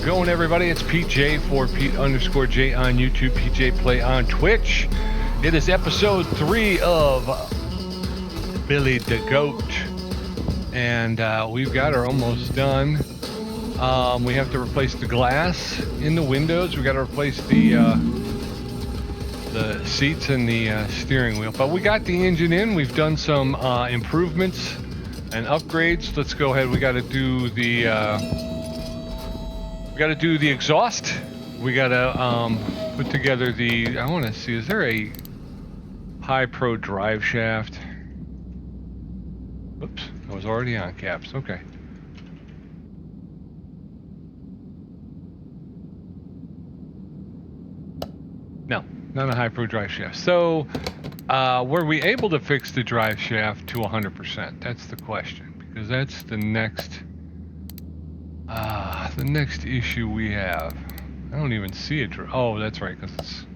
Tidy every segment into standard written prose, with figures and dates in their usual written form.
it going, everybody? It's PJ for Pete_J on YouTube, PJ Play on Twitch. It is episode 3 of Billy the Goat, and we've got her almost done. We have to replace the glass in the windows. We got to replace the seats and the steering wheel. But we got the engine in. We've done some improvements and upgrades. Let's go ahead. We got to do the exhaust. We got to put together the. I want to see. Is there a high pro drive shaft? Oops, I was already on caps. Okay. No, not a high pro drive shaft. So, were we able to fix the drive shaft to 100%? That's the question, because that's the next issue we have. I don't even see it. Oh, that's right, because it's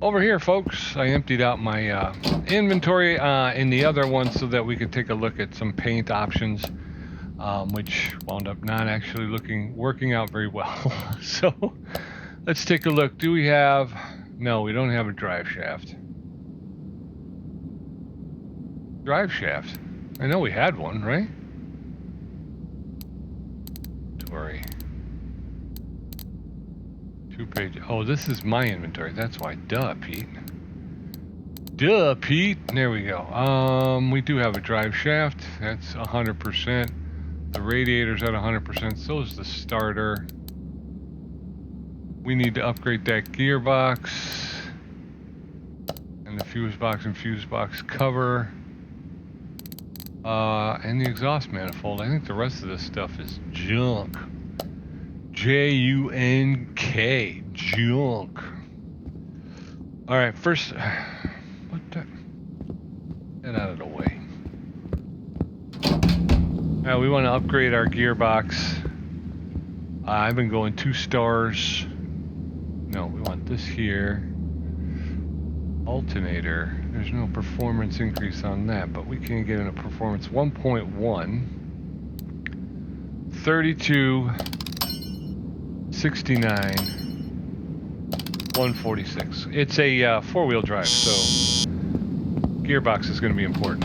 over here, folks. I emptied out my inventory in the other one so that we could take a look at some paint options, which wound up not actually working out very well. So let's take a look. Do we have... No, we don't have a drive shaft. Drive shaft. I know we had one, right? Inventory. 2 pages. Oh, this is my inventory. That's why. Duh, Pete. Duh, Pete. There we go. We do have a drive shaft. That's 100%. The radiator's at 100%. So is the starter. We need to upgrade that gearbox and the fuse box and fuse box cover, and the exhaust manifold. I think the rest of this stuff is junk. J-U-N-K, junk. All right, first, what the? Get out of the way. Now we want to upgrade our gearbox. I've been going 2 stars. No, we want this here. Alternator. There's no performance increase on that, but we can get in a performance 1.1. 32, 69, 146. It's a 4-wheel drive, so gearbox is going to be important.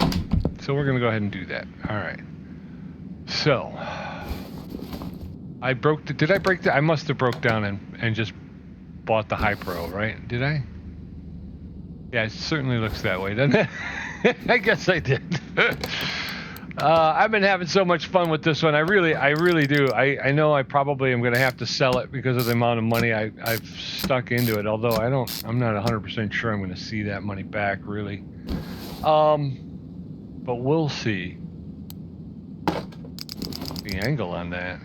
So we're going to go ahead and do that. All right. So I broke. Did I break the? I must have broke down and just bought the High Pro, right? Did I? Yeah, it certainly looks that way, doesn't it? I guess I did. I've been having so much fun with this one. I really do. I know I probably am going to have to sell it because of the amount of money I've stuck into it. Although I'm not 100% sure I'm going to see that money back, really. But we'll see. The angle on that.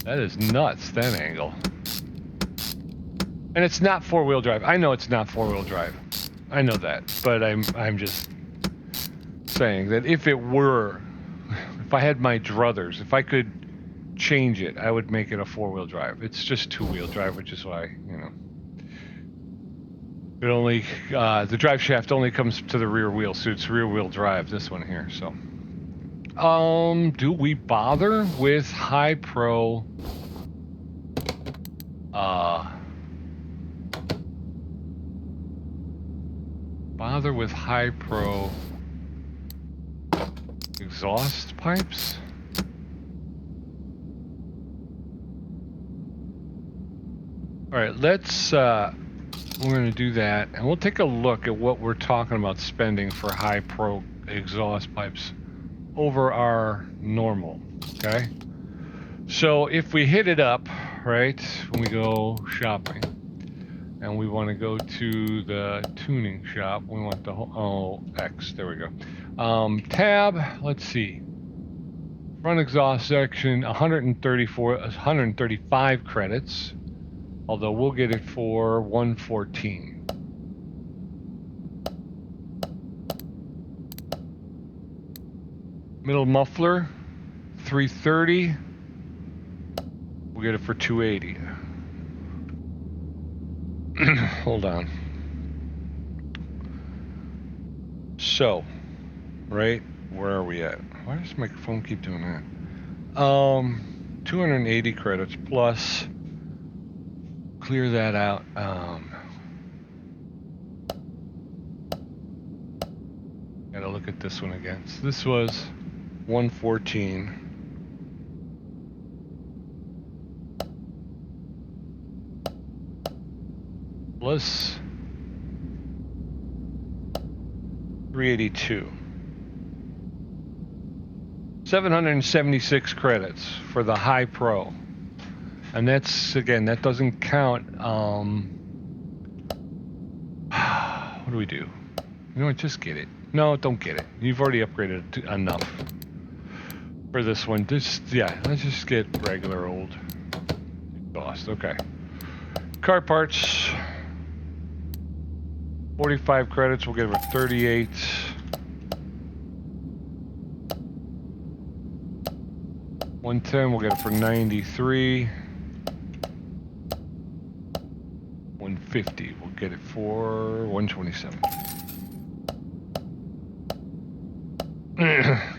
That is nuts, that angle. And it's not 4-wheel drive. I know it's not 4-wheel drive. I know that. But I'm just saying that if it were, if I had my druthers, if I could change it, I would make it a 4-wheel drive. It's just 2-wheel drive, which is why, you know. It only, the drive shaft only comes to the rear wheel, so it's rear-wheel drive, this one here, so. Do we bother with High Pro? Bother with High Pro exhaust pipes? All right, let's, we're going to do that, and we'll take a look at what we're talking about spending for High Pro exhaust pipes over our normal, okay? So if we hit it up, right, when we go shopping, and we want to go to the tuning shop, we want the whole, X, there we go. Tab, let's see. Front exhaust section, 135 credits, although we'll get it for 114. Middle muffler, 330. We'll get it for 280. Hold on. So, right, where are we at? Why does my phone keep doing that? 280 credits plus. Clear that out. Gotta look at this one again. So this was 114. Plus 382. 776 credits for the high pro. And that's, again, that doesn't count, what do we do? You know what, just get it. No, don't get it. You've already upgraded enough for this one. Just, yeah, let's just get regular old exhaust. Okay. Car parts. 45 credits, we'll give it 38. $110, we'll get it for 93. 150, we'll get it for 127.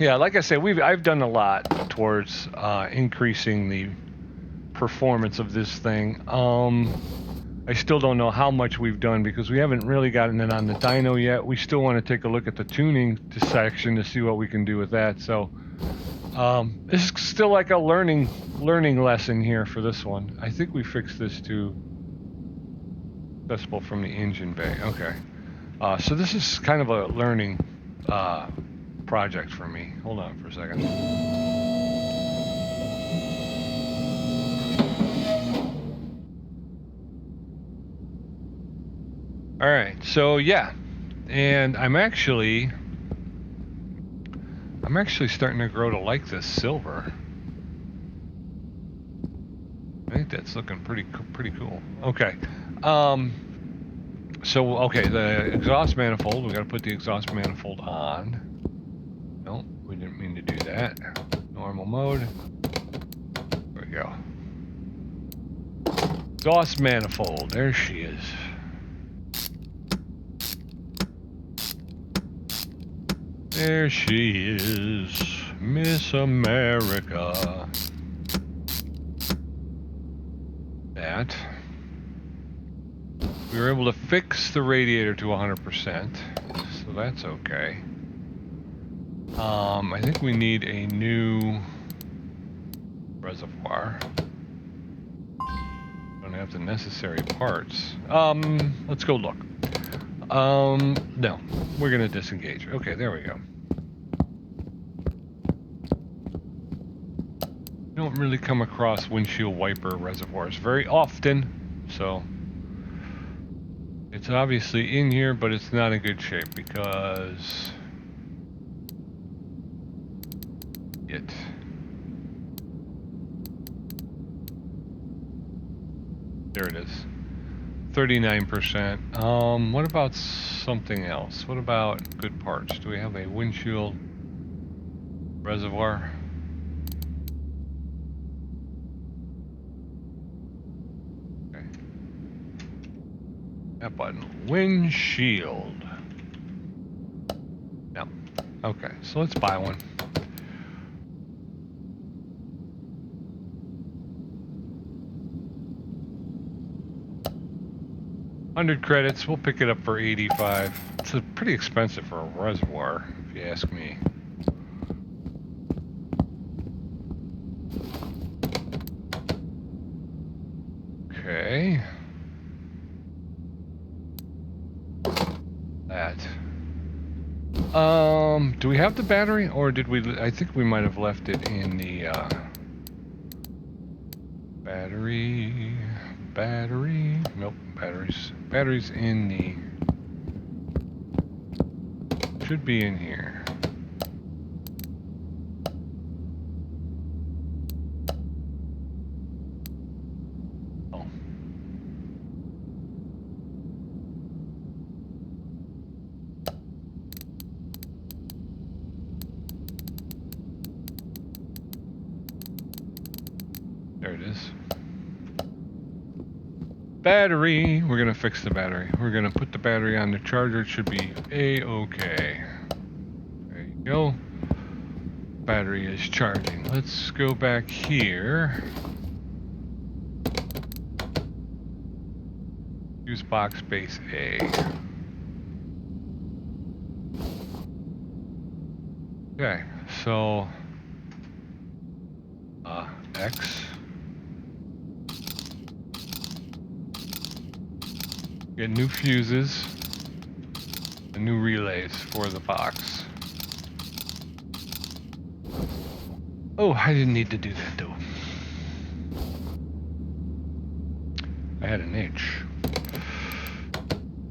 Yeah, like I said, I've done a lot towards increasing the performance of this thing. I still don't know how much we've done because we haven't really gotten it on the dyno yet. We still want to take a look at the tuning section to see what we can do with that. So this is still like a learning lesson here for this one. I think we fixed this to accessible from the engine bay. Okay. So this is kind of a learning project for me. Hold on for a second. All right, so yeah, and I'm actually starting to grow to like this silver. I think that's looking pretty cool. Okay, so okay, the exhaust manifold. We got to put the exhaust manifold on. No, we didn't mean to do that. Normal mode. There we go. Exhaust manifold. There she is. There she is, Miss America. That. We were able to fix the radiator to 100%, so that's okay. I think we need a new reservoir. Don't have the necessary parts. Let's go look. No, we're gonna disengage. Okay, there we go. Don't really come across windshield wiper reservoirs very often, so it's obviously in here, but it's not in good shape because there it is. 39%. What about something else? What about good parts? Do we have a windshield reservoir? Okay. That button. Windshield. No. Okay, so let's buy one. $100 credits, we'll pick it up for 85. It's pretty expensive for a reservoir, if you ask me. Okay. That. Do we have the battery, or did we? I think we might have left it in the battery. Nope, batteries in the, should be in here. Oh. There it is. Battery. We're gonna fix the battery. We're gonna put the battery on the charger. It should be A-okay. There you go. battery is charging. Let's go back here. Use box base A. Okay, so X. Get new fuses and new relays for the box. Oh, I didn't need to do that though. I had an H.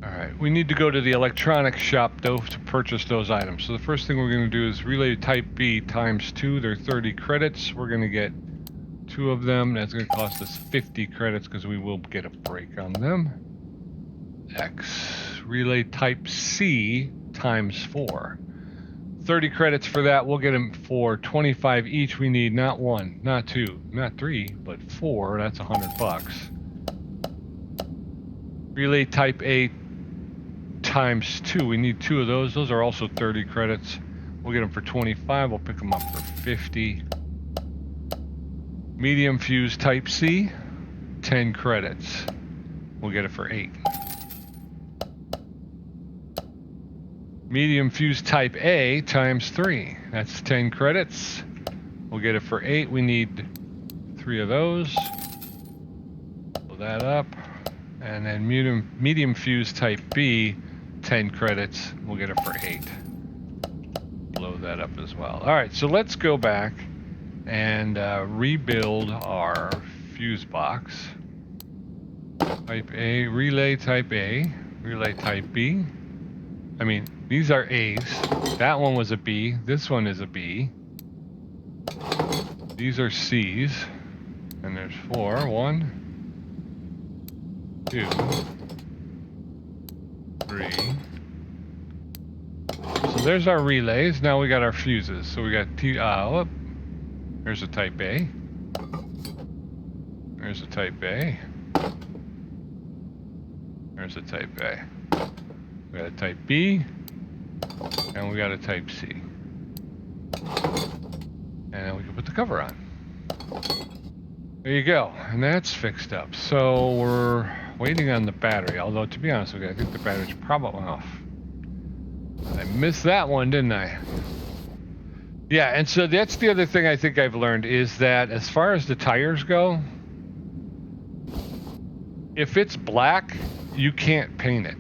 Alright, we need to go to the electronics shop though to purchase those items. So the first thing we're going to do is relay type B times 2. They're 30 credits. We're going to get 2 of them. That's going to cost us 50 credits because we will get a break on them. X. Relay type C times 4. 30 credits for that. We'll get them for 25 each. We need not 1, not 2, not 3, but 4. That's $100. Relay type A times 2. We need 2 of those. Those are also 30 credits. We'll get them for 25. We'll pick them up for 50. Medium fuse type C, 10 credits. We'll get it for 8. Medium fuse type A times 3. That's 10 credits. We'll get it for 8. We need 3 of those. Pull that up. And then medium fuse type B, 10 credits. We'll get it for 8. Blow that up as well. Alright, so let's go back and rebuild our fuse box. Type A, relay type A, relay type B. I mean, these are A's. That one was a B. This one is a B. These are C's. And there's 4. 1, 2, 3. So there's our relays. Now we got our fuses. So we got there's a type A. There's a type A. There's a type A. We got a type B. And we got a type C. And then we can put the cover on. There you go. And that's fixed up. So we're waiting on the battery. Although, to be honest with you, I think the battery's probably off. I missed that one, didn't I? Yeah, and so that's the other thing I think I've learned is that as far as the tires go, if it's black, you can't paint it.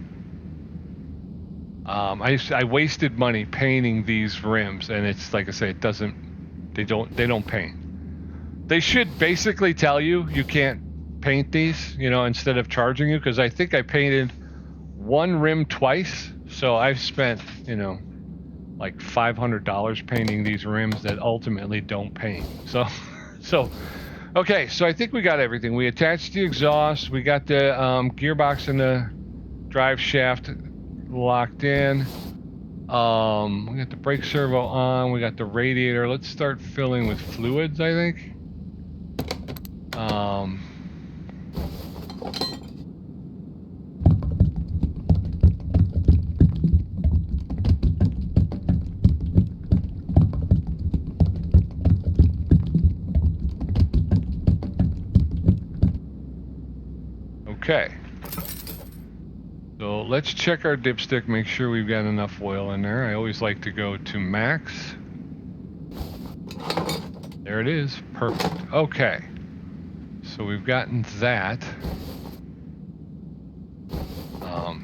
I wasted money painting these rims, and it's like I say, they don't paint. They should basically tell you can't paint these, instead of charging you, because I think I painted one rim twice, so I've spent, like $500 painting these rims that ultimately don't paint. So okay, so I think we got everything. We attached the exhaust, we got the gearbox and the drive shaft locked in. We got the brake servo on, we got the radiator. Let's start filling with fluids, I think. Okay. So let's check our dipstick, make sure we've got enough oil in there. I always like to go to max. There it is. Perfect. Okay. So we've gotten that.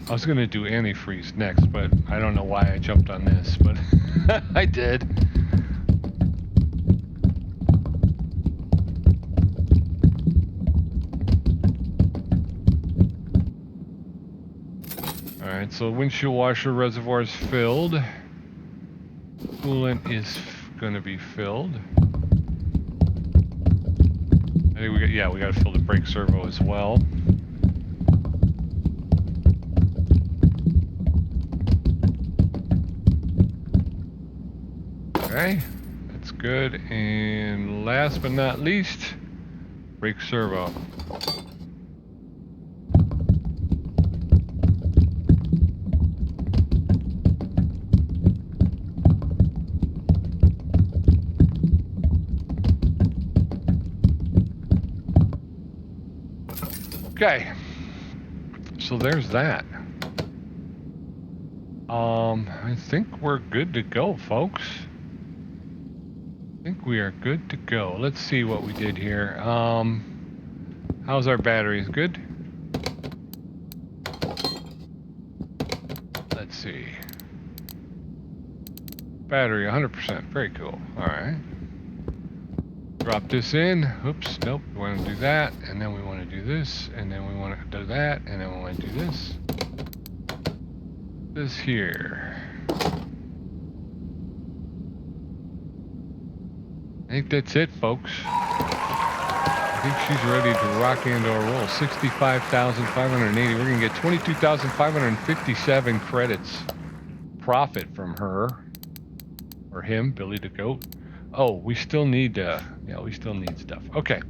I was going to do antifreeze next, but I don't know why I jumped on this, but I did. Alright, so windshield washer reservoir is filled. Coolant is going to be filled. I think we got to fill the brake servo as well. Okay, that's good. And last but not least, brake servo. Okay. So there's that. I think we're good to go, folks. I think we are good to go. Let's see what we did here. How's our batteries? Good? Let's see. Battery 100%. Very cool. Alright. Drop this in. Oops, nope. We want to do that, and then we want to do this, and then we want to do that, and then we want to do this. This here. I think that's it, folks. I think she's ready to rock into a roll. 65,580. We're going to get 22,557 credits profit from her. Or him, Billy the Goat. Oh, we still need, yeah, we still need stuff. Okay.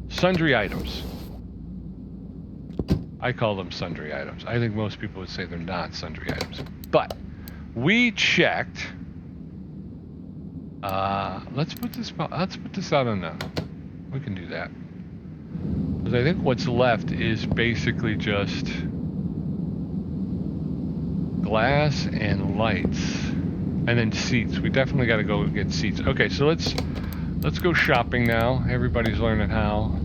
Sundry items. I call them sundry items. I think most people would say they're not sundry items. But we checked. Let's put this out on the. We can do that. Because I think what's left is basically just glass and lights, and then seats. We definitely got to go get seats. Okay, so let's go shopping now. Everybody's learning how.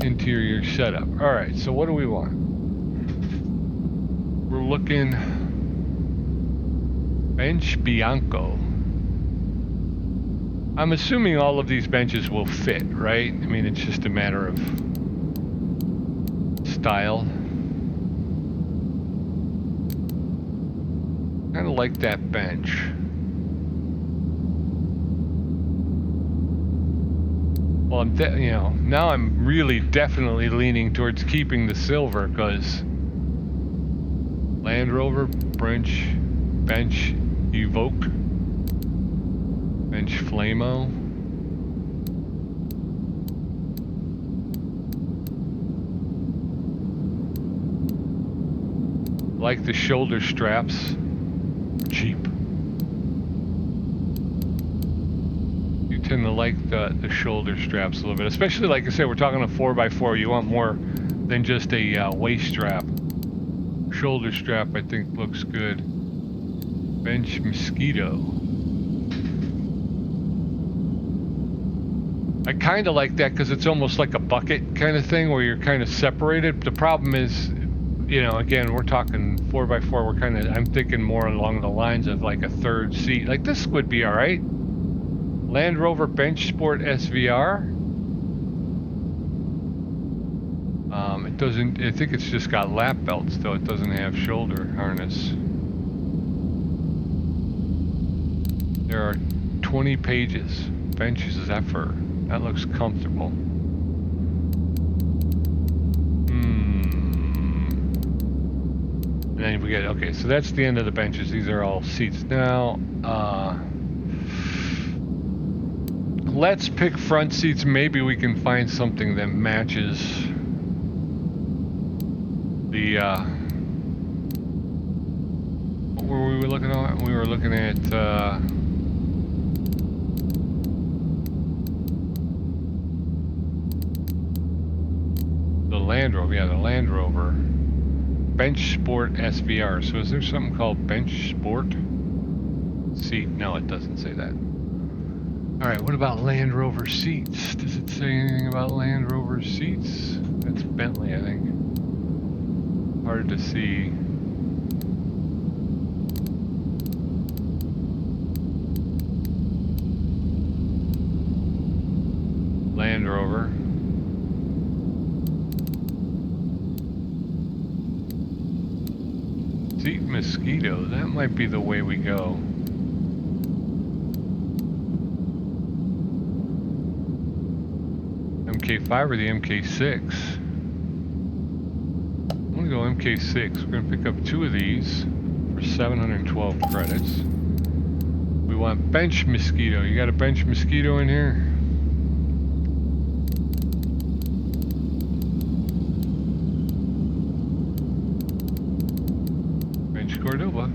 Interior setup. All right. So what do we want? We're looking bench Bianco. I'm assuming all of these benches will fit, right? I mean, it's just a matter of style. Kind of like that bench. Well, now I'm really definitely leaning towards keeping the silver because Land Rover, bench Evoque. Bench Flamo. Like the shoulder straps. Cheap. You tend to like the shoulder straps a little bit. Especially, like I said, we're talking a 4x4. You want more than just a waist strap. Shoulder strap, I think, looks good. Bench Mosquito. I kind of like that because it's almost like a bucket kind of thing where you're kind of separated. The problem is, again, we're talking 4x4. I'm thinking more along the lines of like a third seat. Like this would be all right. Land Rover Bench Sport SVR. It doesn't, I think it's just got lap belts though. It doesn't have shoulder harness. There are 20 pages. Bench Zephyr. That looks comfortable. And then we get, okay, so that's the end of the benches. These are all seats. Now, let's pick front seats. Maybe we can find something that matches the, what were we looking at? We were looking at, the Land Rover. Yeah, the Land Rover. Bench Sport SVR. So is there something called Bench Sport? Seat? No, it doesn't say that. Alright, what about Land Rover seats? Does it say anything about Land Rover seats? That's Bentley, I think. Hard to see. Land Rover. Seat Mosquito. That might be the way we go. MK5 or the MK6? I'm gonna go MK6. We're gonna pick up 2 of these for 712 credits. We want Bench Mosquito. You got a Bench Mosquito in here? Bench Cordoba.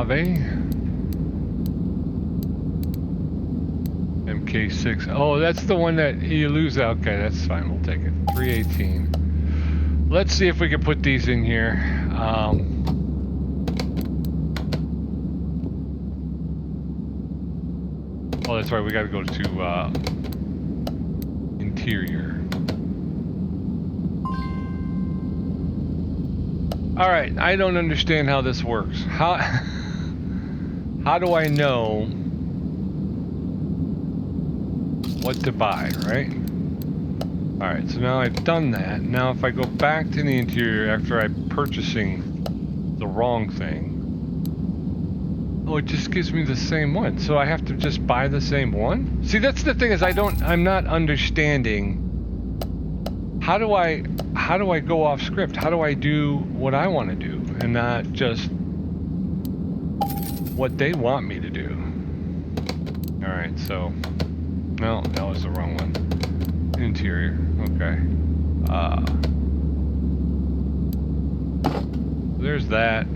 Ave. MK6. Oh, that's the one that you lose. Okay, that's fine. We'll take it. 318. Let's see if we can put these in here. Oh, that's right. We got to go to interior. All right. I don't understand how this works. How do I know what to buy, right? All right, so now I've done that. Now if I go back to the interior after I'm purchasing the wrong thing, oh, it just gives me the same one. So I have to just buy the same one? See, that's the thing is I'm not understanding how do I go off script? How do I do what I want to do and not just what they want me to do? All right, so no, that was the wrong one. Interior, okay. There's that.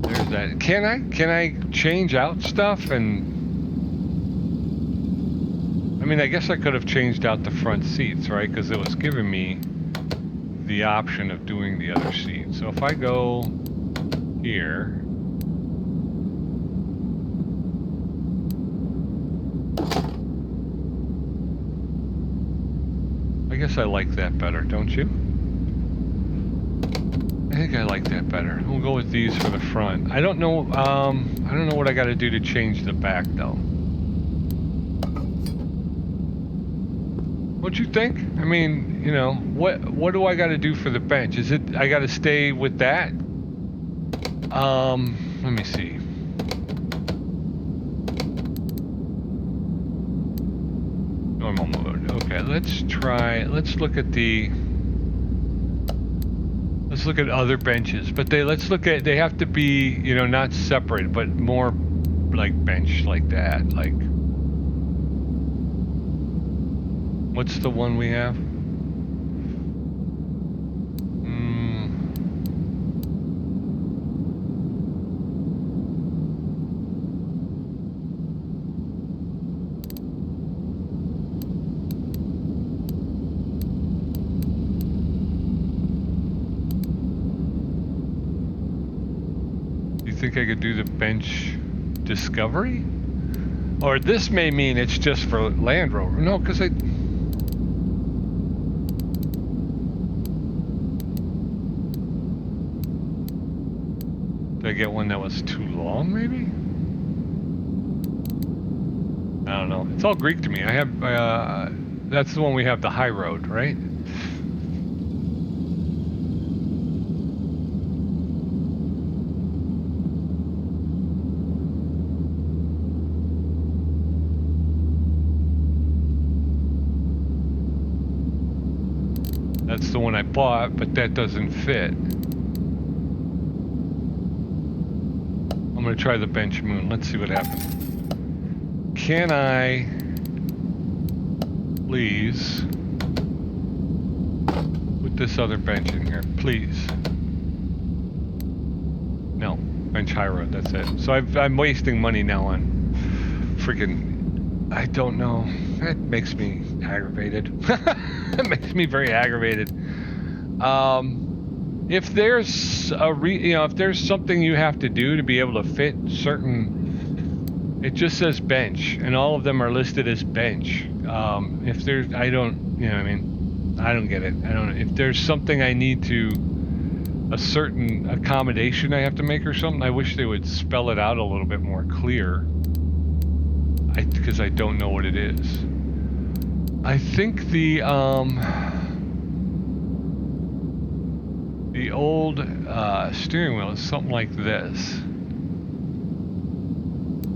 There's that. Can I change out stuff? And I mean, I guess I could have changed out the front seats, right? Because it was giving me the option of doing the other seat. So if I go here. I guess I like that better, don't you? I think I like that better. We'll go with these for the front. I don't know what I got to do to change the back though. What you think? I mean, you know, what do I got to do for the bench? Is it I got to stay with that? Let me see. Normal mode. Okay, let's look at other benches, but they have to be, you know, not separate, but more like bench like that. Like, what's the one we have? Think I could do the bench discovery? Or this may mean it's just for Land Rover. No, because did I get one that was too long, maybe? I don't know. It's all Greek to me. I have, that's the one we have, the high road, right? That's the one I bought, but that doesn't fit. I'm gonna try the bench moon. Let's see what happens. Can I please put this other bench in here, please? No, bench high road, that's it. So I'm wasting money now on freaking, I don't know. That makes me aggravated. It makes me very aggravated. If there's if there's something you have to do to be able to fit certain, it just says bench, and all of them are listed as bench. If there's, I don't, you know, I mean, I don't get it. I don't. If there's something I need to, a certain accommodation I have to make or something, I wish they would spell it out a little bit more clear. Because I don't know what it is. I think the old steering wheel is something like this,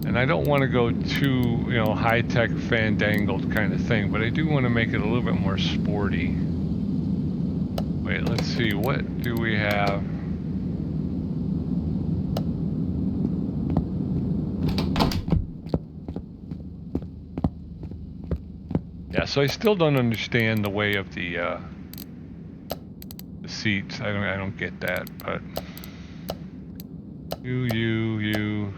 and I don't want to go too, you know, high-tech fandangled kind of thing, but I do want to make it a little bit more sporty. Wait, let's see, what do we have? Yeah, so I still don't understand the way of the seats. I don't get that, but You.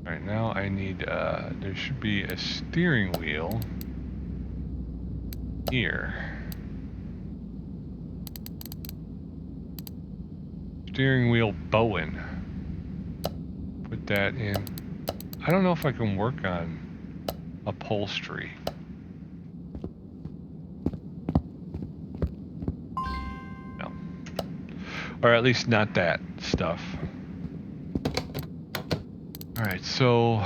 Alright, now I need, there should be a steering wheel here. Steering wheel Bowen. Put that in. I don't know if I can work on upholstery. No. Or at least not that stuff. Alright, so...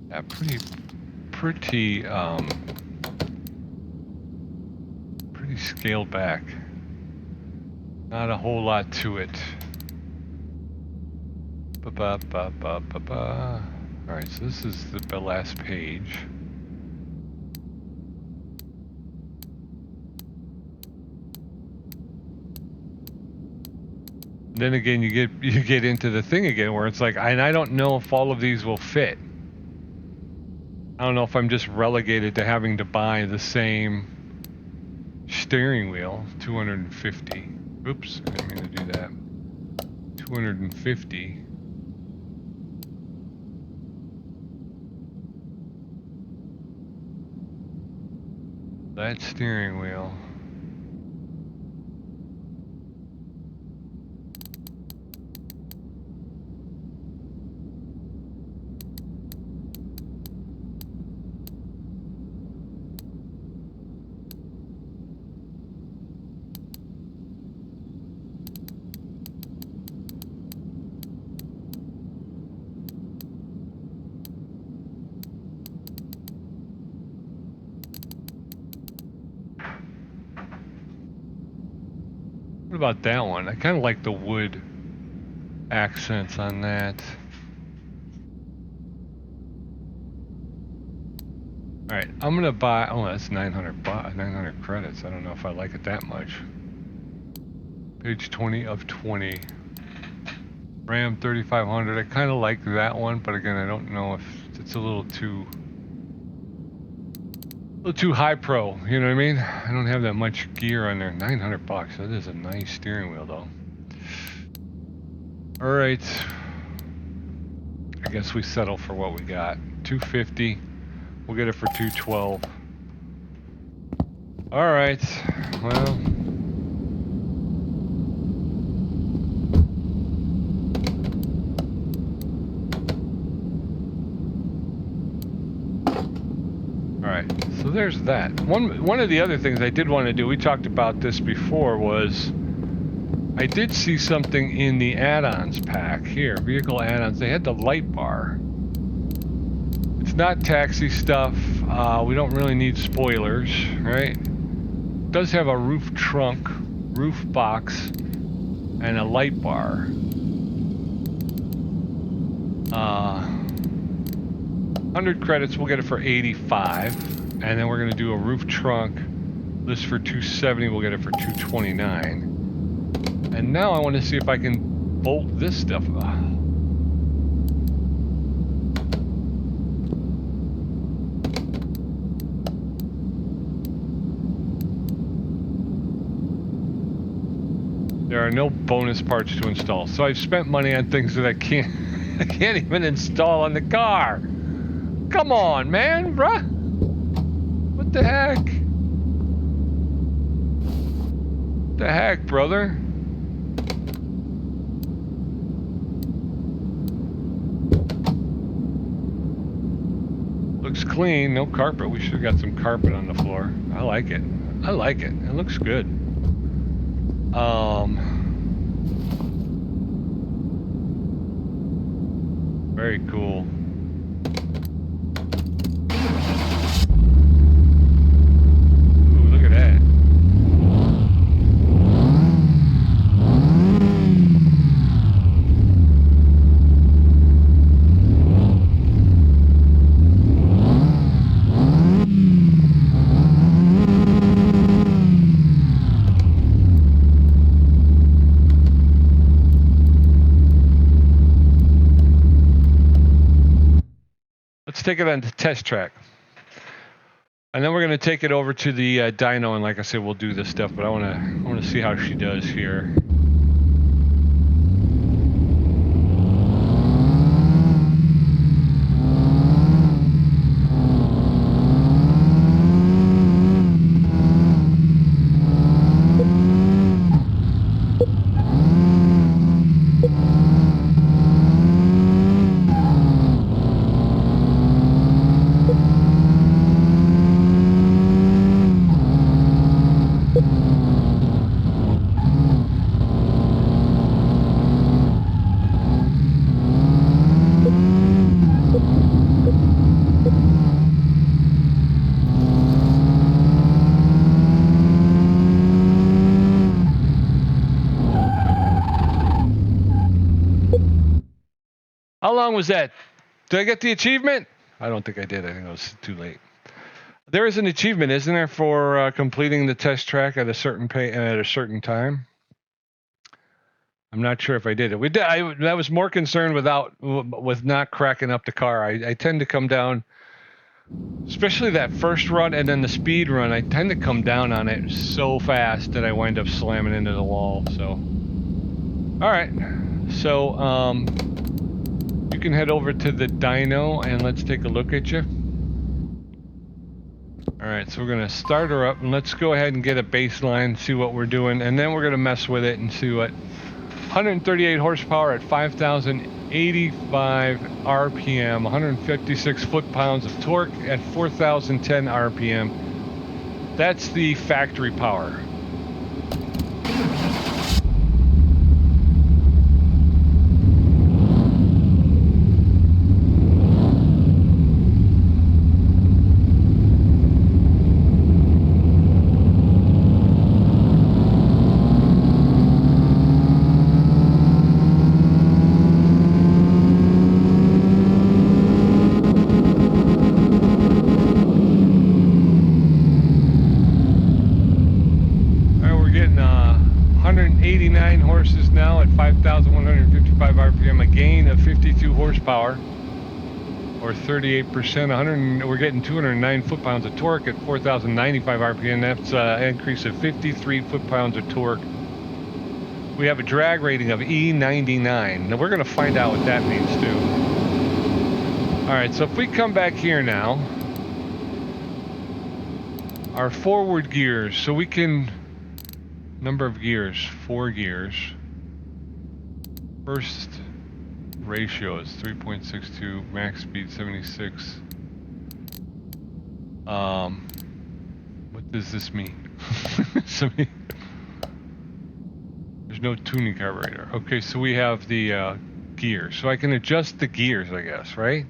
yeah, pretty scaled back. Not a whole lot to it. Alright, so this is the last page. Then again, you get into the thing again where it's like, and I don't know if all of these will fit. I don't know if I'm just relegated to having to buy the same steering wheel, 250. Oops, I didn't mean to do that. 250. That steering wheel. What about that one? I kind of like the wood accents on that. Alright, I'm gonna buy, oh, that's 900 credits. I don't know if I like it that much. Page 20 of 20. Ram 3500. I kind of like that one, but again, I don't know if it's a little too high pro, you know what I mean? I don't have that much gear on there. 900 bucks. That is a nice steering wheel though. All right. I guess we settle for what we got. 250. We'll get it for 212. All right. Well, so there's that. One of the other things I did want to do, we talked about this before, was I did see something in the add-ons pack here, vehicle add-ons. They had the light bar. It's not taxi stuff. We don't really need spoilers, right? It does have a roof trunk, roof box, and a light bar. 100 credits, we'll get it for 85. And then we're going to do a roof trunk. This for 270, we'll get it for 229. And now I want to see if I can bolt this stuff. There are no bonus parts to install. So I've spent money on things that I can't even install on the car. Come on, man, bruh. What the heck? What the heck, brother? Looks clean, no carpet. We should have got some carpet on the floor. I like it. I like it. It looks good. Very cool. Take it on the test track. And then we're going to take it over to the dyno, and like I said, we'll do this stuff, but I want to see how she does here. How long was that? Did I get the achievement? I don't think I did. I think it was too late. There is an achievement, isn't there, for completing the test track at a certain at a certain time? I'm not sure if I did it. We did. I was more concerned with not cracking up the car. I tend to come down, especially that first run and then the speed run. I tend to come down on it so fast that I wind up slamming into the wall. So, all right. So, you can head over to the dyno and let's take a look at you. All right, so we're gonna start her up and let's go ahead and get a baseline, see what we're doing, and then we're gonna mess with it and see what 138 horsepower at 5,085 RPM, 156 foot-pounds of torque at 4,010 RPM. That's the factory power. Horses now at 5,155 RPM, a gain of 52 horsepower, or 38%. We're getting 209 foot-pounds of torque at 4,095 RPM. That's an increase of 53 foot-pounds of torque. We have a drag rating of E99. Now we're going to find out what that means too. All right, so if we come back here now, our forward gears, so we can. Number of gears, 4 gears. First ratio is 3.62, max speed 76. What does this mean? There's no tuning carburetor. Okay, so we have the gears. So I can adjust the gears, I guess, right?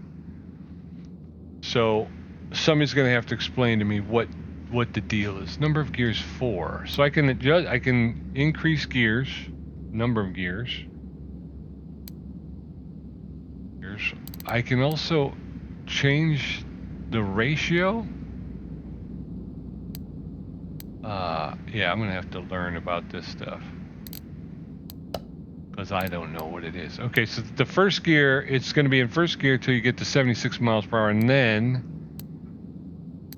So somebody's going to have to explain to me what the deal is. Number of gears, 4. So I can adjust, I can increase gears, number of gears. I can also change the ratio. Yeah, I'm gonna have to learn about this stuff because I don't know what it is. Okay, so the first gear, it's gonna be in first gear till you get to 76 miles per hour, and then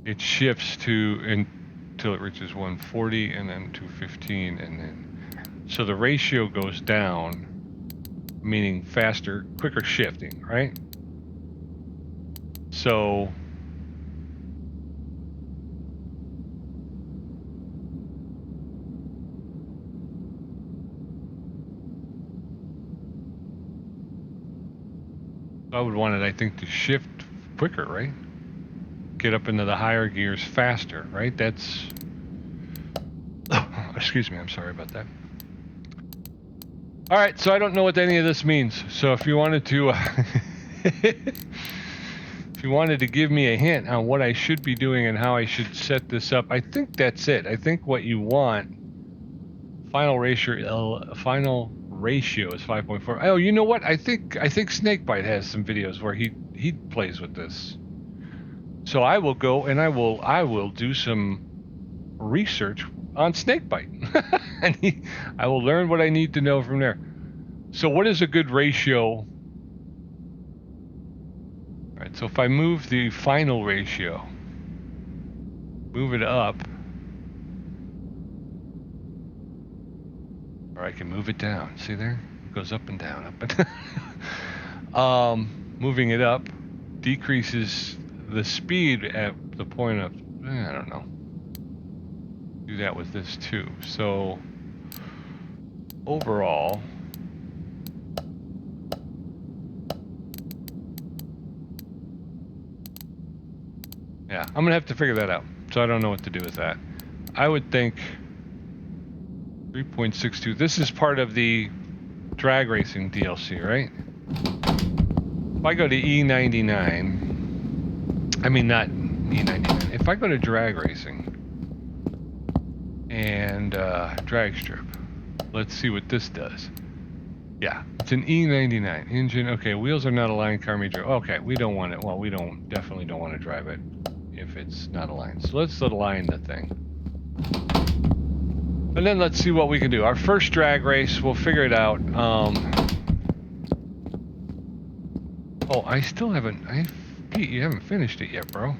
it shifts until it reaches 140 and then 215, and then so the ratio goes down, meaning faster, quicker shifting, right? So I would want it, I think, to shift quicker, right? Get up into the higher gears faster, right? That's excuse me, I'm sorry about that. All right, so I don't know what any of this means. So if you wanted to if you wanted to give me a hint on what I should be doing and how I should set this up, I think that's it. I think what you want, final ratio is 5.4. Oh, you know what? I think Snakebite has some videos where he plays with this. So I will go and I will do some research on Snakebite, and I will learn what I need to know from there. So what is a good ratio? All right, so if I move the final ratio, move it up. Or I can move it down. See there? It goes up and down, up and down. Moving it up decreases the speed at the point of, I don't know. Do that with this too. So overall, yeah, I'm gonna have to figure that out. So I don't know what to do with that. I would think 3.62. This is part of the drag racing DLC, right? If I go to E99, I mean not E99. If I go to drag racing and drag strip, let's see what this does. Yeah, it's an E99 engine. Okay, wheels are not aligned. Car may drive. Okay, we don't want it. Well, we definitely don't want to drive it if it's not aligned. So let's align the thing. And then let's see what we can do. Our first drag race, we'll figure it out. Oh, I still haven't. Pete, you haven't finished it yet, bro.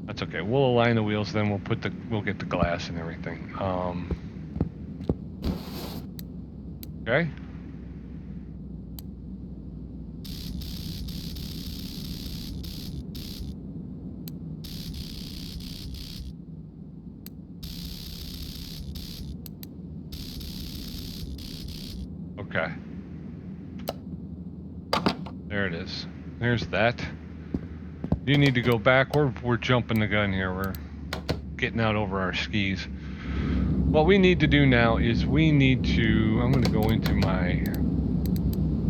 That's okay. We'll align the wheels, then we'll get the glass and everything. Okay. Okay. There it is. There's that. You need to go back. We're jumping the gun here. We're getting out over our skis. What we need to do now is we need to... I'm going to go into my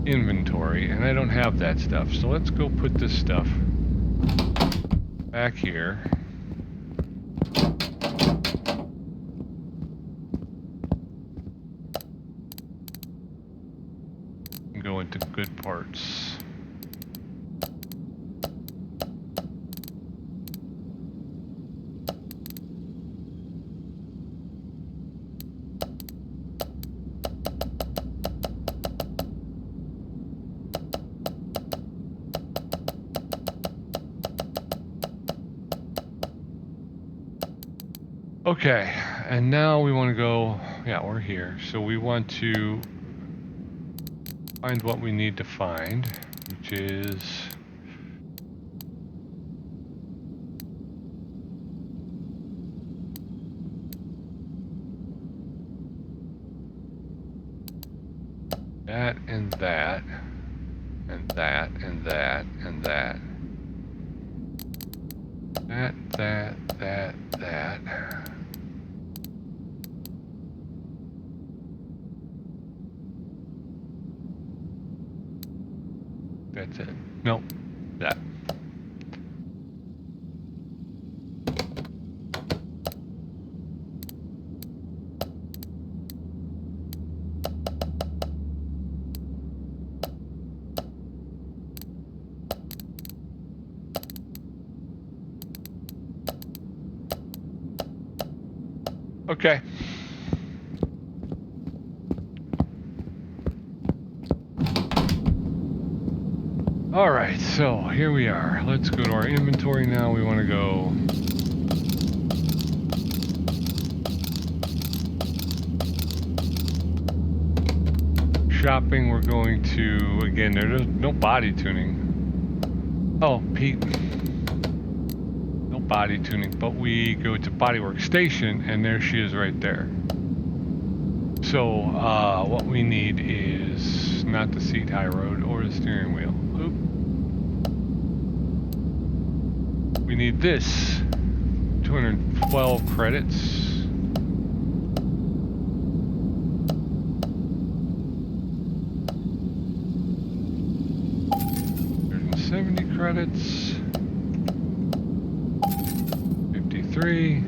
inventory, and I don't have that stuff. So let's go put this stuff back here. And go into good parts. Okay, and now we want to go, yeah, we're here. So we want to find what we need to find, which is that and that and that and that and that. That. That's it. Nope. That. Okay. All right, so here we are. Let's go to our inventory now. We want to go shopping. We're going to, again, there's no body tuning. Oh, Pete. No body tuning, but we go to Bodywork Station, and there she is right there. So what we need is not the seat high road or the steering wheel. Oop. We need this. 212 credits. 170 credits. 53.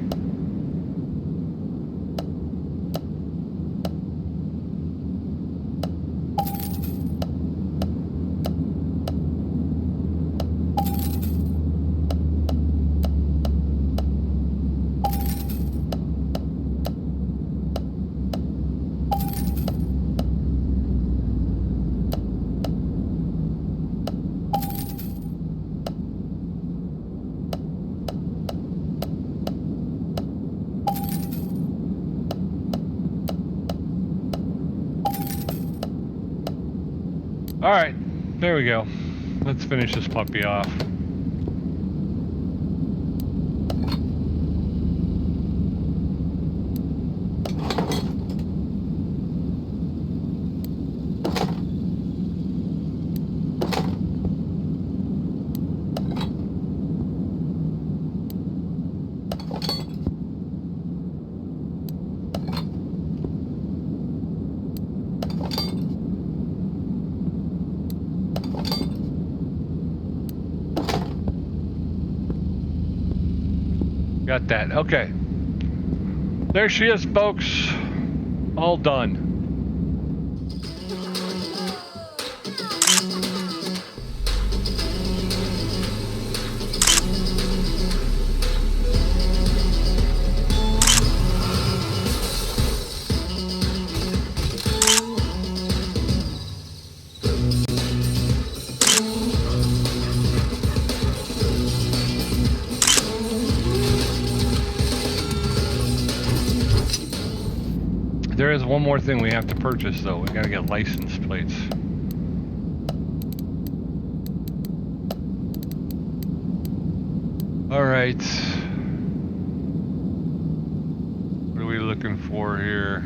All right, there we go. Let's finish this puppy off. Got that. Okay. There she is, folks. All done. There is one more thing we have to purchase, though. We gotta get license plates. All right. What are we looking for here?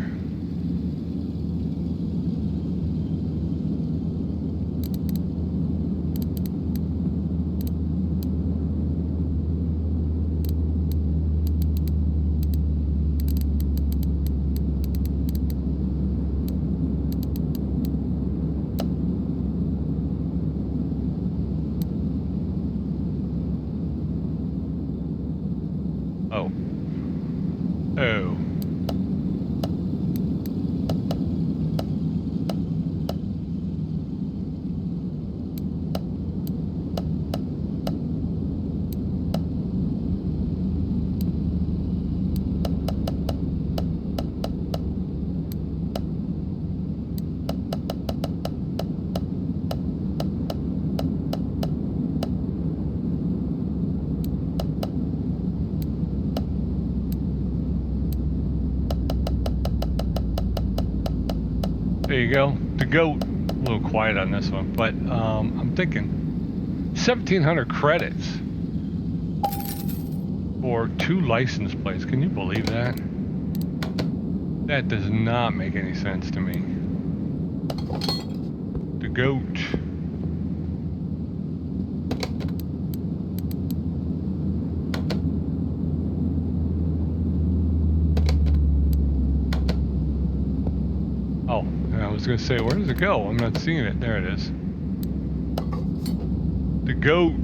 Oh. Oh. There you go. The GO.A.T. A little quiet on this one, but I'm thinking 1,700 credits for 2 license plates. Can you believe that? That does not make any sense to me. The GO.A.T. Oh, I was going to say, where does it go? I'm not seeing it. There it is. The GO.A.T.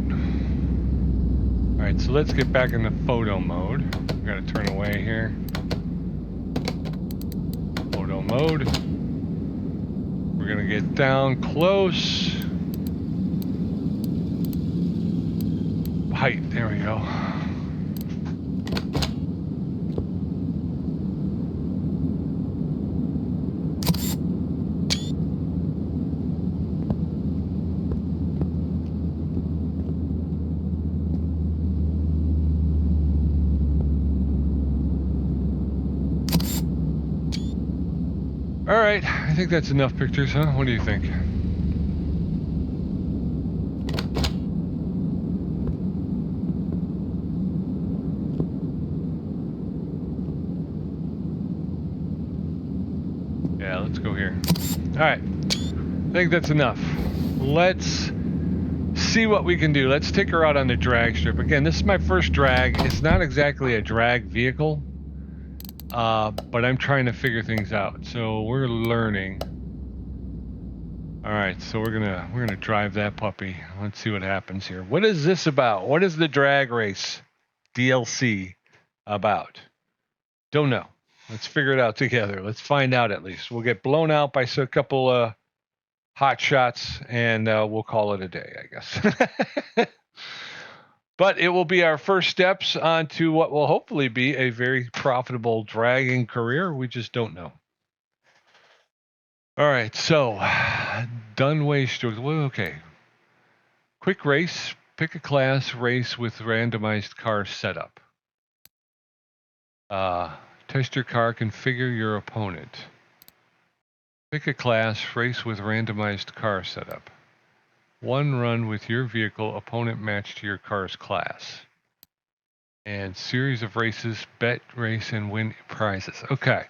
Alright, so let's get back into photo mode. We gotta turn away here. Photo mode. We're gonna get down close. Height, there we go. Alright, I think that's enough pictures, huh? What do you think? Yeah, let's go here. Alright, I think that's enough. Let's see what we can do. Let's take her out on the drag strip. Again, this is my first drag. It's not exactly a drag vehicle. But I'm trying to figure things out. So we're learning. All right, so we're gonna drive that puppy. Let's see what happens here. What is this about? What is the drag race DLC about? Don't know. Let's figure it out together. Let's find out at least. We'll get blown out by a couple hot shots, and we'll call it a day, I guess. But it will be our first steps onto what will hopefully be a very profitable dragging career. We just don't know. All right, so done waste strokes. Well, okay. Quick race. Pick a class. Race with randomized car setup. Test your car. Configure your opponent. Pick a class, race with randomized car setup. One run with your vehicle, opponent matched to your car's class. And series of races, bet, race, and win prizes. Okay.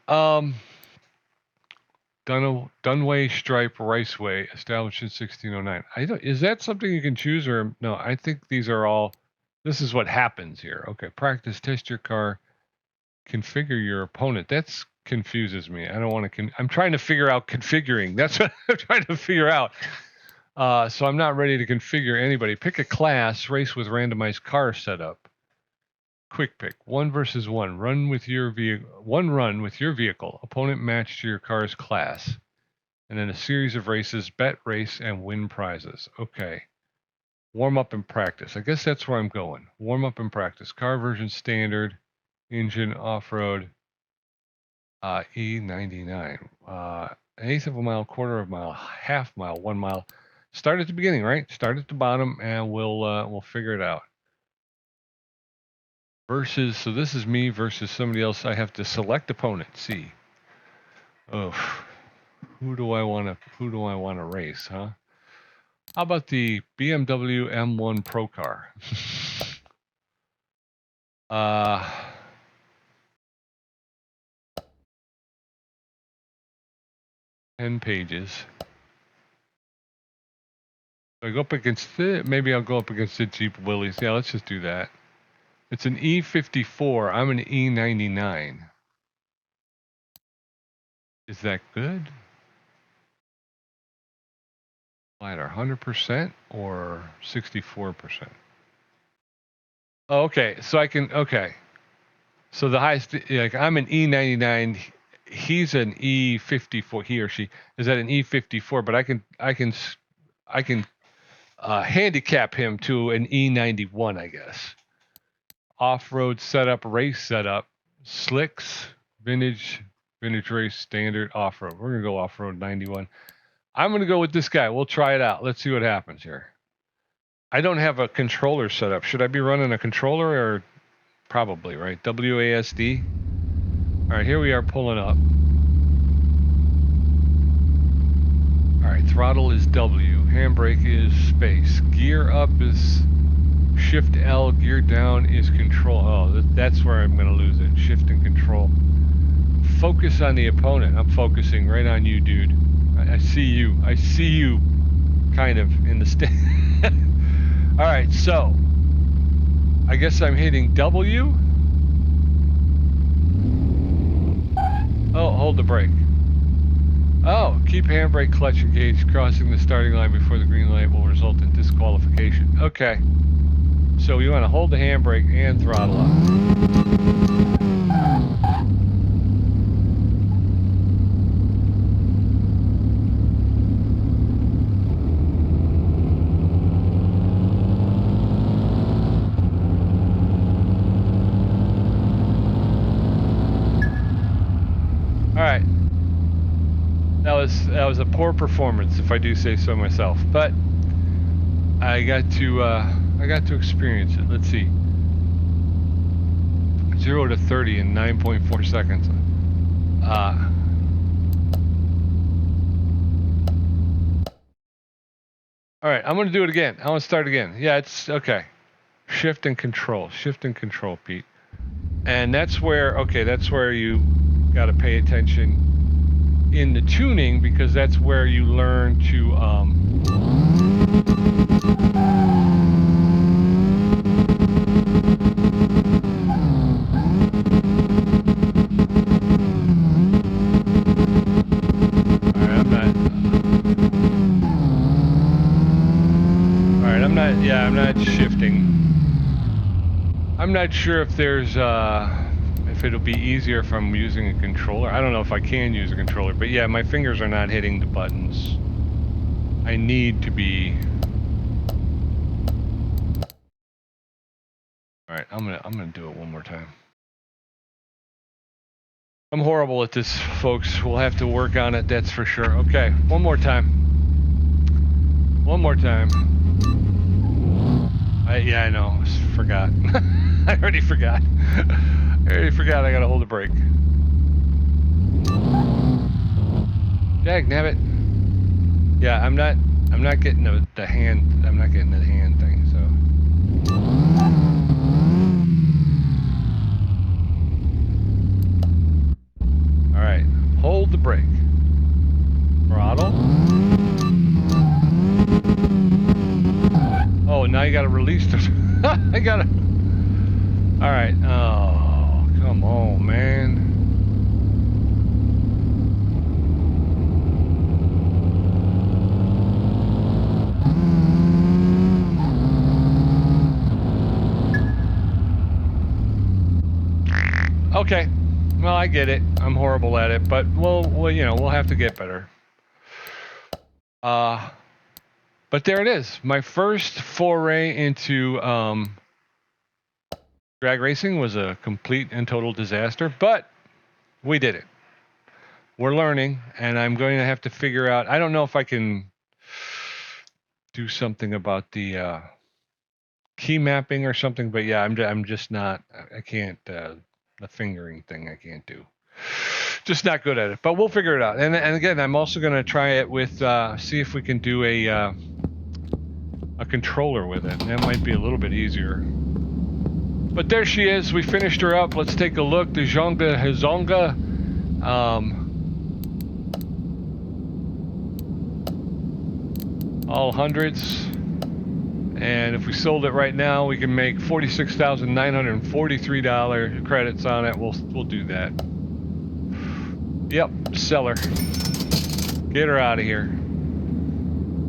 Dunway Stripe Raceway, established in 1609. Is that something you can choose or no? I think these are all. This is what happens here. Okay, practice, test your car, configure your opponent. That's confuses me. I don't want to. I'm trying to figure out configuring. That's what I'm trying to figure out. So I'm not ready to configure anybody. Pick a class, race with randomized car setup. Quick pick, 1 versus 1. Run with your vehicle. One run with your vehicle. Opponent matched to your car's class. And then a series of races, bet, race, and win prizes. Okay. Warm up and practice. I guess that's where I'm going. Warm up and practice. Car version standard, engine, off-road, E99. An eighth of a mile, quarter of a mile, half mile, 1 mile. Start at the beginning, right? Start at the bottom, and we'll figure it out. Versus, so this is me versus somebody else. I have to select opponent. C. Oh, who do I want to race, huh? How about the BMW M1 Pro car? 10 pages. So I go up against it. Maybe I'll go up against the Jeep Willys. Yeah, let's just do that. It's an E54. I'm an E99. Is that good? Lighter, 100% or 64%? Oh, okay, so I can, okay. So the highest, like I'm an E99, he's an E54, he or she is at an E54, but I can handicap him to an E91, I guess. Off-road setup, race setup, slicks, vintage race, standard, off-road. We're gonna go off-road 91. I'm gonna go with this guy. We'll try it out. Let's see what happens here. I don't have a controller set up. Should I be running a controller or probably, right? WASD. All right, here we are pulling up. All right, throttle is W, handbrake is space, gear up is shift L, gear down is control. Oh, that's where I'm going to lose it. Shift and control. Focus on the opponent. I'm focusing right on you, dude. I see you. I see you kind of in the All right, so I guess I'm hitting W. Oh, hold the brake. Oh, keep handbrake, clutch engaged. Crossing the starting line before the green light will result in disqualification. Okay. So you want to hold the handbrake and throttle up. All right. That was a poor performance, if I do say so myself. But I got to experience it. Let's see. 0 to 30 in 9.4 seconds. All right, I'm gonna do it again. I want to start again. Yeah, it's okay. Shift and control, Pete. And that's where, okay, that's where you got to pay attention in the tuning, because that's where you learn to I'm not shifting. I'm not sure if there's if it'll be easier if I'm using a controller. I don't know if I can use a controller, but yeah, my fingers are not hitting the buttons. I need to be. All right, I'm gonna do it one more time. I'm horrible at this, folks. We'll have to work on it, that's for sure. Okay, one more time. One more time. Yeah, I know. Forgot. I already forgot. I gotta hold the brake. Dag nabbit. Yeah, I'm not getting the hand. I'm not getting the hand thing. So. All right, hold the brake. Throttle. Oh, now you gotta release the. I gotta. All right. Oh, come on, man. Okay. Well, I get it. I'm horrible at it, but we'll you know, we'll have to get better. But there it is. My first foray into drag racing was a complete and total disaster, but we did it. We're learning, and I'm going to have to figure out. I don't know if I can do something about the key mapping or something, but yeah, I'm just not. I can't. The fingering thing I can't do. Just not good at it, but we'll figure it out. And again, I'm also going to try it with see if we can do a controller with it. That might be a little bit easier. But there she is. We finished her up. Let's take a look. The Zonga Hizonga. All hundreds. And if we sold it right now, we can make $46,943 credits on it. We'll do that. Yep, sell her. Get her out of here.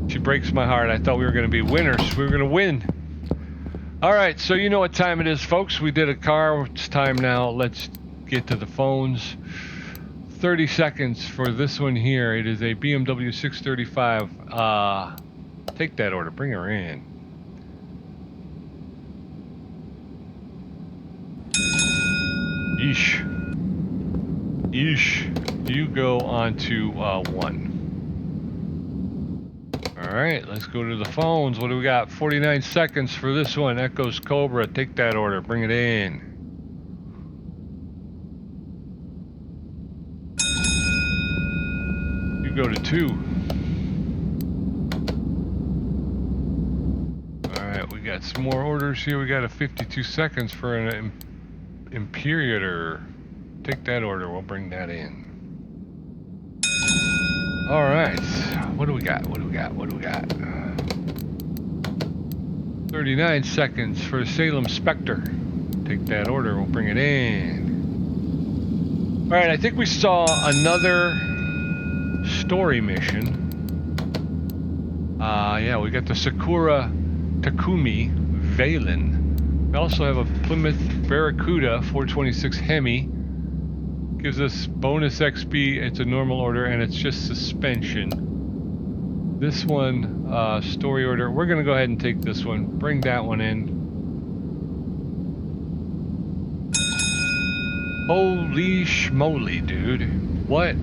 She breaks my heart. I thought we were going to be winners. We were going to win. All right, so you know what time it is, folks. We did a car. It's time now. Let's get to the phones. 30 seconds for this one here. It is a BMW 635. Take that order. Bring her in. Yeesh. Yeesh. You go on to 1. All right, let's go to the phones. What do we got? 49 seconds for this one. Echoes Cobra. Take that order. Bring it in. You go to 2. All right, we got some more orders here. We got a 52 seconds for an Imperator. Take that order. We'll bring that in. All right. What do we got? 39 seconds for Salem Spectre. Take that order. We'll bring it in. All right. I think we saw another story mission. Yeah, we got the Sakura Takumi Valen. We also have a Plymouth Barracuda 426 Hemi. Gives us bonus XP. It's a normal order, and it's just suspension. This one, story order. We're going to go ahead and take this one. Bring that one in. Holy schmoly, dude. What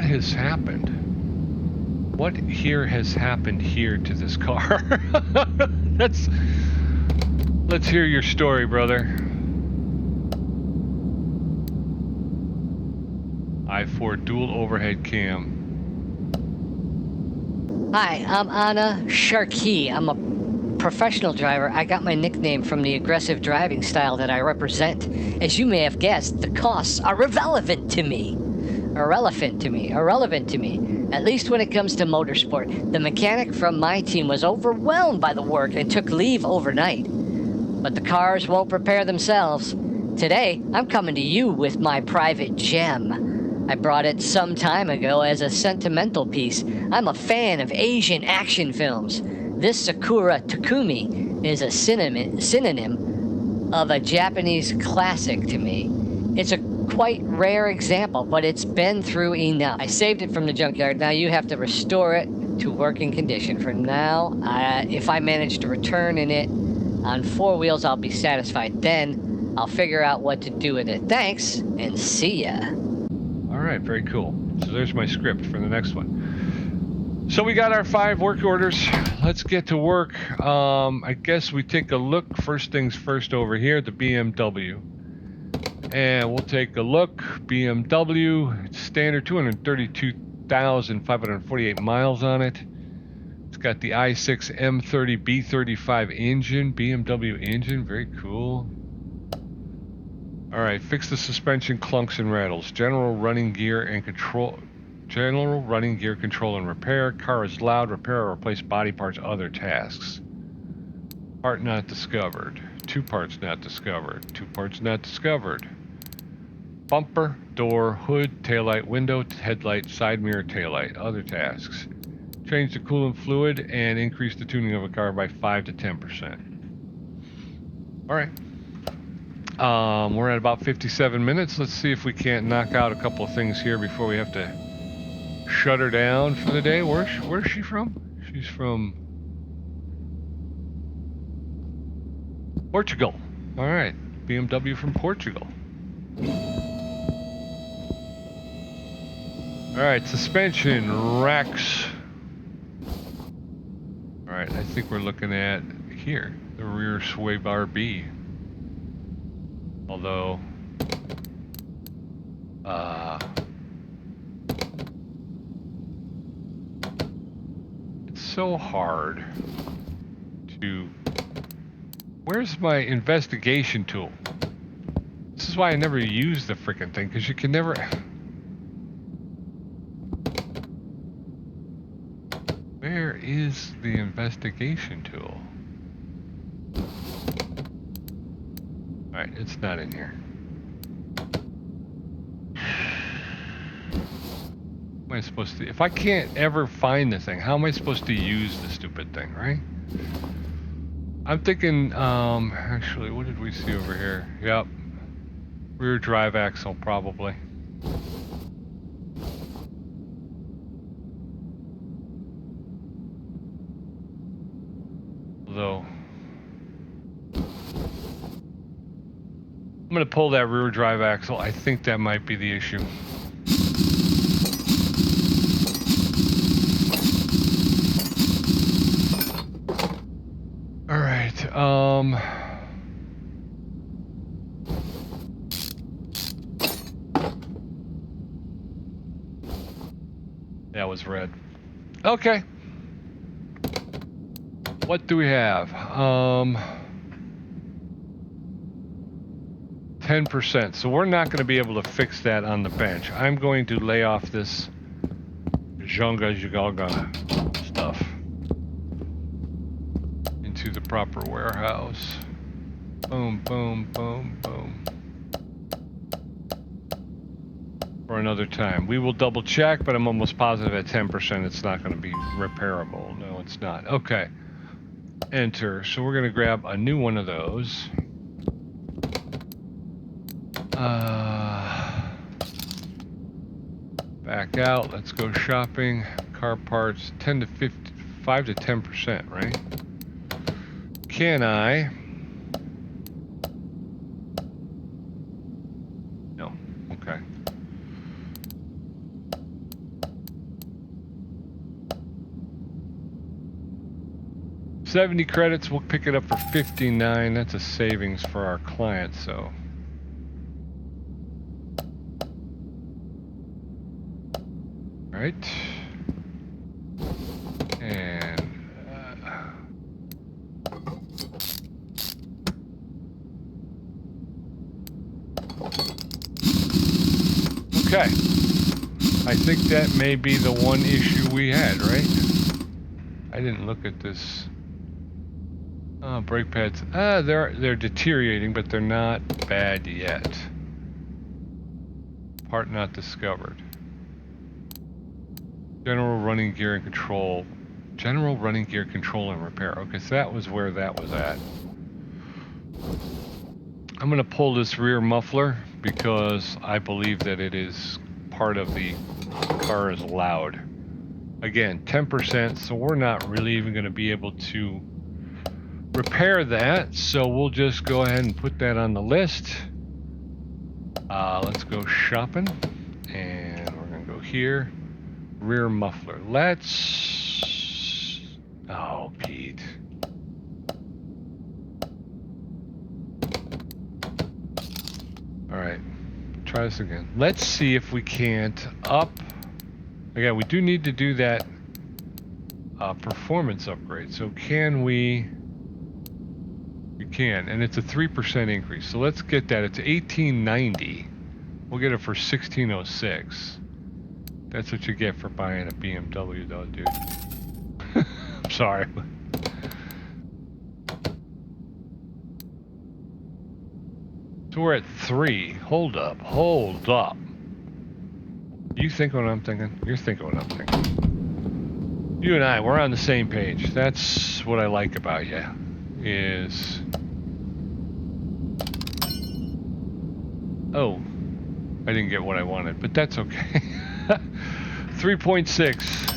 has happened? What here has happened here to this car? Let's hear your story, brother. I-4 dual overhead cam. Hi, I'm Anna Sharkey. I'm a professional driver. I got my nickname from the aggressive driving style that I represent. As you may have guessed, the costs are irrelevant to me. At least when it comes to motorsport. The mechanic from my team was overwhelmed by the work and took leave overnight. But the cars won't repair themselves. Today, I'm coming to you with my private gem. I brought it some time ago as a sentimental piece. I'm a fan of Asian action films. This Sakura Takumi is a synonym of a Japanese classic to me. It's a quite rare example, but it's been through enough. I saved it from the junkyard. Now you have to restore it to working condition. For now, if I manage to return in it on 4 wheels, I'll be satisfied. Then I'll figure out what to do with it. Thanks, and see ya. All right, very cool. So there's my script for the next one. So we got our 5 work orders. Let's get to work. I guess we take a look. First things first over here, the BMW. And we'll take a look. BMW, it's standard 232,548 miles on it. It's got the i6 M30 B35 engine, BMW engine, very cool. All right, fix the suspension clunks and rattles. General running gear control and repair. Car is loud. Repair or replace body parts. Other tasks. Part not discovered. 2 parts not discovered. 2 parts not discovered. Bumper, door, hood, taillight, window, headlight, side mirror, taillight. Other tasks. Change the coolant fluid and increase the tuning of a car by 5 to 10%. All right. We're at about 57 minutes. Let's see if we can't knock out a couple of things here before we have to shut her down for the day. Where's she from? She's from Portugal. All right, BMW from Portugal. All right, suspension racks. All right, I think we're looking at here, the rear sway bar B. Although, it's so hard to... Where's my investigation tool? This is why I never use the frickin' thing, because you can never... Where is the investigation tool? Alright, it's not in here. How am I supposed to... If I can't ever find the thing, how am I supposed to use the stupid thing, right? I'm thinking, actually, what did we see over here? Yep. Rear drive axle, probably. Although... I'm going to pull that rear drive axle. I think that might be the issue. All right. That was red. Okay. What do we have? 10%. So we're not going to be able to fix that on the bench. I'm going to lay off this Jonga stuff into the proper warehouse. Boom, boom, boom, boom. For another time. We will double check, but I'm almost positive at 10% it's not going to be repairable. No, it's not. Okay. Enter. So we're going to grab a new one of those. Back out. Let's go shopping. Car parts. 5 to 10%, right? Can I? No. Okay. $70 credits. We'll pick it up for $59. That's a savings for our client. So. Right. And okay. I think that may be the one issue we had, right? I didn't look at this. Brake pads. They're deteriorating, but they're not bad yet. Part not discovered. General running gear and control. General running gear control and repair. Okay, so that was where that was at. I'm going to pull this rear muffler because I believe that it is part of the car is loud. Again, 10%, so we're not really even going to be able to repair that. So we'll just go ahead and put that on the list. Let's go shopping. And we're going to go here. Rear muffler. Let's... Oh, Pete. All right, try this again. Let's see if we can't up. Again, we do need to do that performance upgrade. So can we? We can, and it's a 3% increase. So let's get that. It's 1890. We'll get it for 1606. That's what you get for buying a BMW, though, dude. I'm sorry. So we're at 3. Hold up. Hold up. You think what I'm thinking? You're thinking what I'm thinking. You and I, we're on the same page. That's what I like about you. Is... Oh. I didn't get what I wanted, but that's okay. 3.6.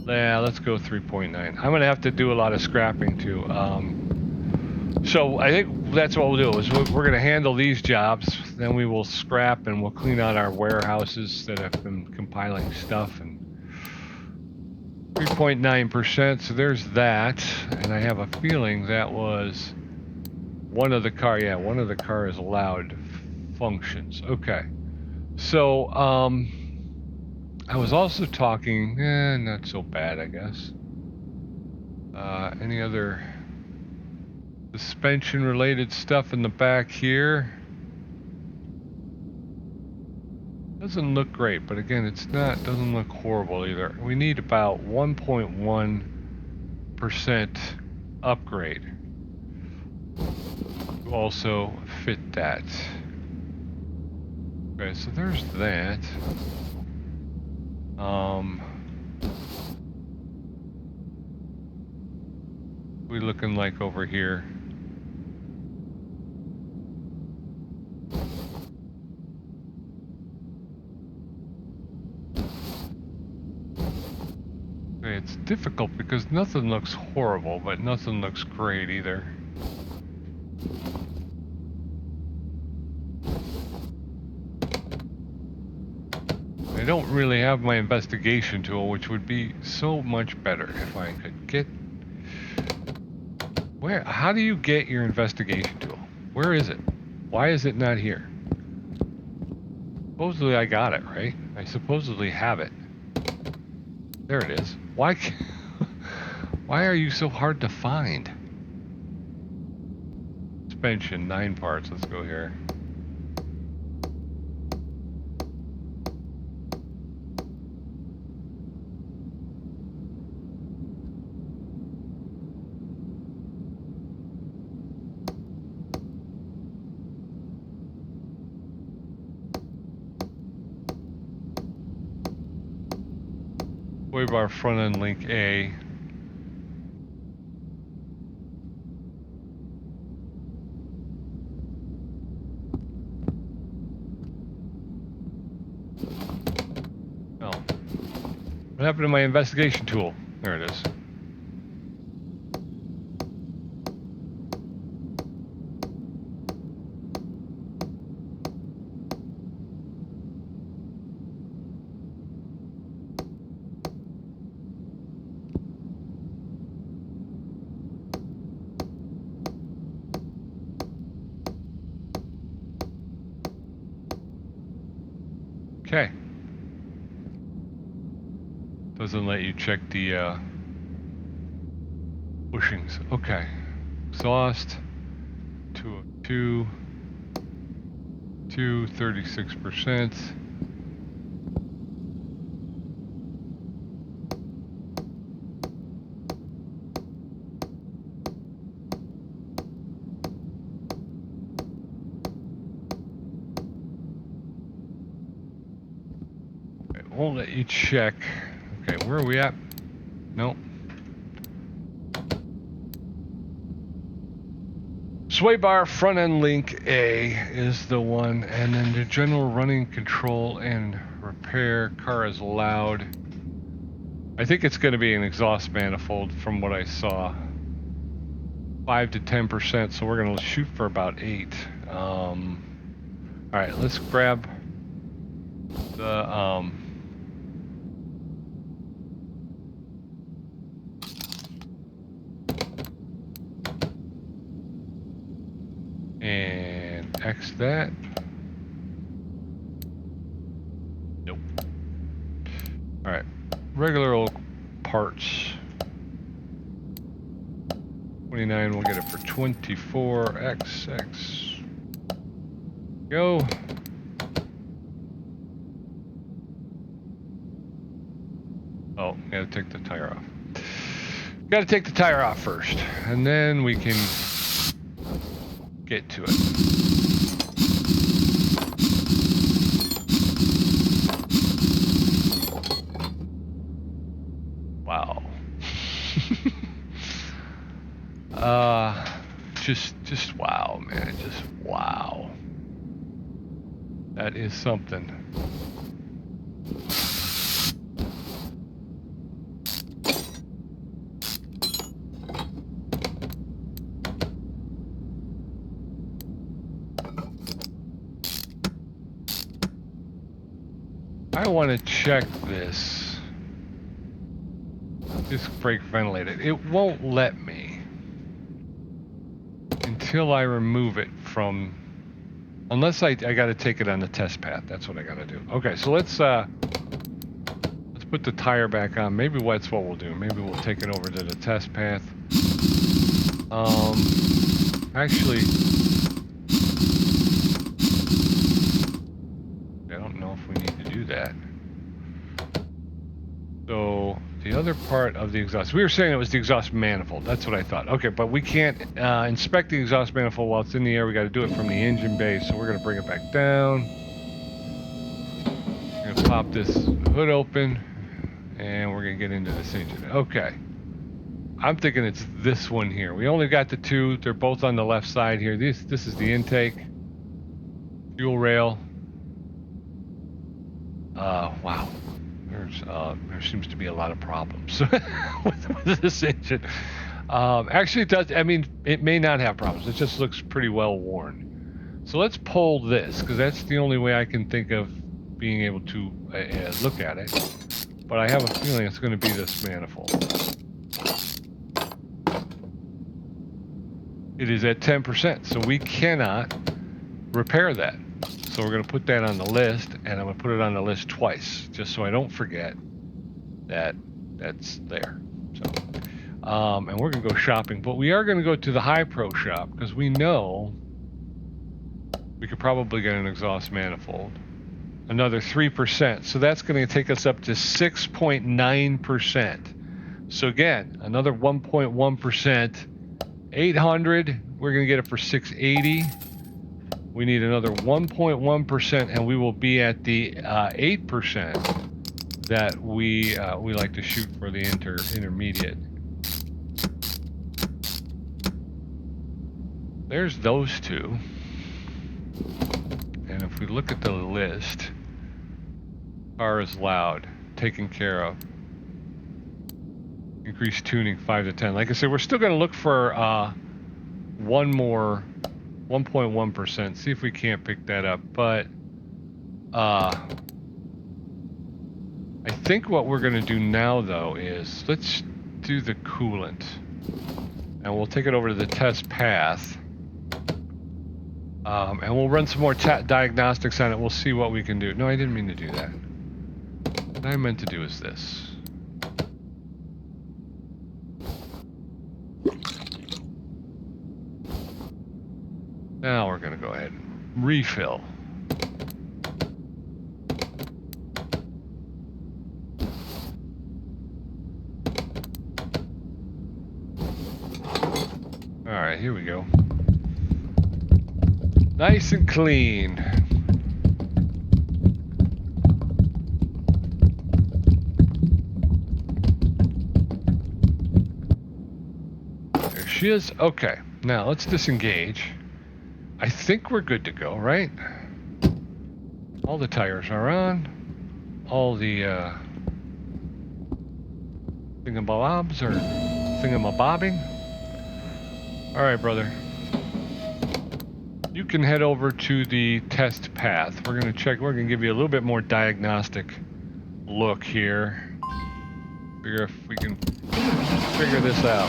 Yeah, let's go 3.9. I'm gonna have to do a lot of scrapping too. So I think that's what we'll do is we're gonna handle these jobs, then we will scrap and we'll clean out our warehouses that have been compiling stuff. And 3.9%, so there's that. And I have a feeling that was one of the car. Yeah, one of the car's allowed functions. Okay, so I was also talking, not so bad, I guess. Any other suspension related stuff in the back here? Doesn't look great, but again, it's not, doesn't look horrible either. We need about 1.1% upgrade to also fit that. Okay, so there's that. We looking like over here? Okay, it's difficult because nothing looks horrible, but nothing looks great either. I don't really have my investigation tool, which would be so much better if I could get... Where? How do you get your investigation tool? Where is it? Why is it not here? Supposedly I got it, right? I supposedly have it. There it is. Why why are you so hard to find? Suspension, 9 parts. Let's go here. Sway bar front end link A. Oh. What happened to my investigation tool? There it is. Okay. Doesn't let you check the bushings. Okay. Exhaust 202, 36%. Won't let you check. Okay, where are we at? Nope. Sway bar front end link A is the one, and then the general running control and repair car is allowed. I think it's going to be an exhaust manifold from what I saw. 5 to 10%, so we're going to shoot for about 8. All right, let's grab the X that. Nope. Alright. Regular old parts. 29, we'll get it for 24XX. Go. Oh, gotta take the tire off. Gotta take the tire off first, and then we can get to it. Wow. Just wow, man. Just wow. That is something. I want to check this. Disc brake ventilated. It won't let me until I remove it from, unless I got to take it on the test path. That's what I got to do. Okay, so let's put the tire back on. Maybe that's what we'll do. Maybe we'll take it over to the test path. Actually, I don't know if we need to do that. So the other part of the exhaust, we were saying it was the exhaust manifold. That's what I thought. Okay, but we can't inspect the exhaust manifold while it's in the air. We got to do it from the engine bay. So we're going to bring it back down. We're going to pop this hood open, and we're going to get into this engine. Okay. I'm thinking it's this one here. We only got the two. They're both on the left side here. This is the intake. Fuel rail. Wow. There seems to be a lot of problems with this engine. Actually, it does. I mean, it may not have problems. It just looks pretty well worn. So let's pull this, because that's the only way I can think of being able to look at it. But I have a feeling it's going to be this manifold. It is at 10%, so we cannot repair that. So we're going to put that on the list, and I'm going to put it on the list twice, just so I don't forget that that's there. So, and we're going to go shopping, but we are going to go to the High Pro shop, because we know we could probably get an exhaust manifold. Another 3%, so that's going to take us up to 6.9%. So again, another 1.1%. 800, we're going to get it for 680. We need another 1.1%, and we will be at the 8% that we like to shoot for the intermediate. There's those two. And if we look at the list, car is loud, taken care of. Increased tuning 5 to 10. Like I said, we're still going to look for one more 1.1%. See if we can't pick that up. But I think what we're going to do now, though, is let's do the coolant, and we'll take it over to the test path, and we'll run some more diagnostics on it. We'll see what we can do. No, I didn't mean to do that. What I meant to do is this. Now we're going to go ahead and refill. All right, here we go. Nice and clean. There she is. Okay, now let's disengage. I think we're good to go, right? All the tires are on. All the thingamabobs are thingamabobbing. All right, brother. You can head over to the test path. We're gonna check. We're gonna give you a little bit more diagnostic look here. Figure if we can figure this out.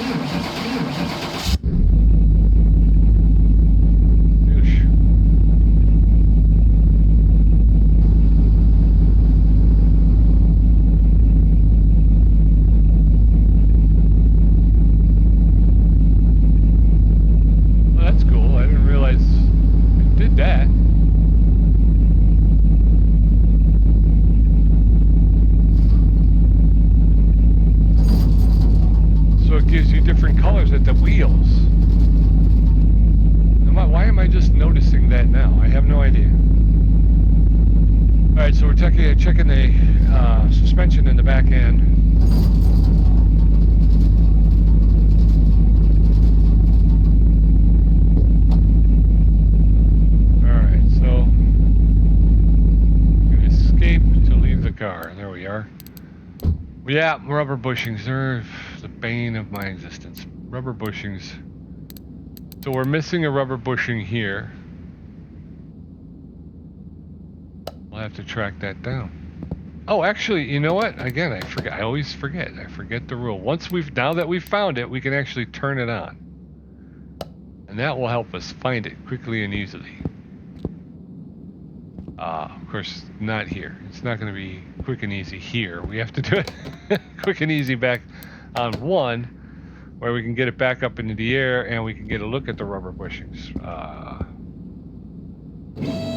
is it the wheels? Why am I just noticing that now? I have no idea. Alright, so we're checking the suspension in the back end. Alright, so I'm gonna escape to leave the car. There we are. Yeah, rubber bushings. They're the bane of my existence. Rubber bushings. So we're missing a rubber bushing here. We'll have to track that down. Oh, actually, you know what? Again, I forget. I always forget. I forget the rule. Now that we've found it, we can actually turn it on. And that will help us find it quickly and easily. Of course, not here. It's not going to be quick and easy here. We have to do it quick and easy back on 1, where we can get it back up into the air and we can get a look at the rubber bushings.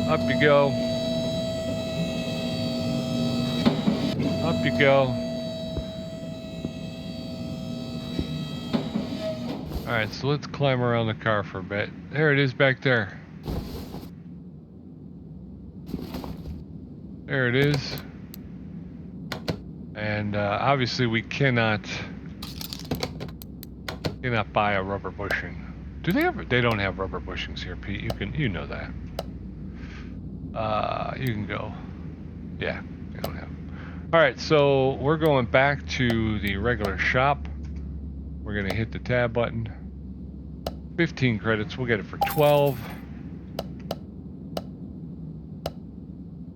Up you go. Up you go. Alright, so let's climb around the car for a bit. There it is back there. There it is. And obviously we cannot buy a rubber bushing. Do they have? They don't have rubber bushings here, Pete. You know that. You can go. Yeah, they don't have. All right, so we're going back to the regular shop. We're gonna hit the tab button. 15 credits. We'll get it for 12.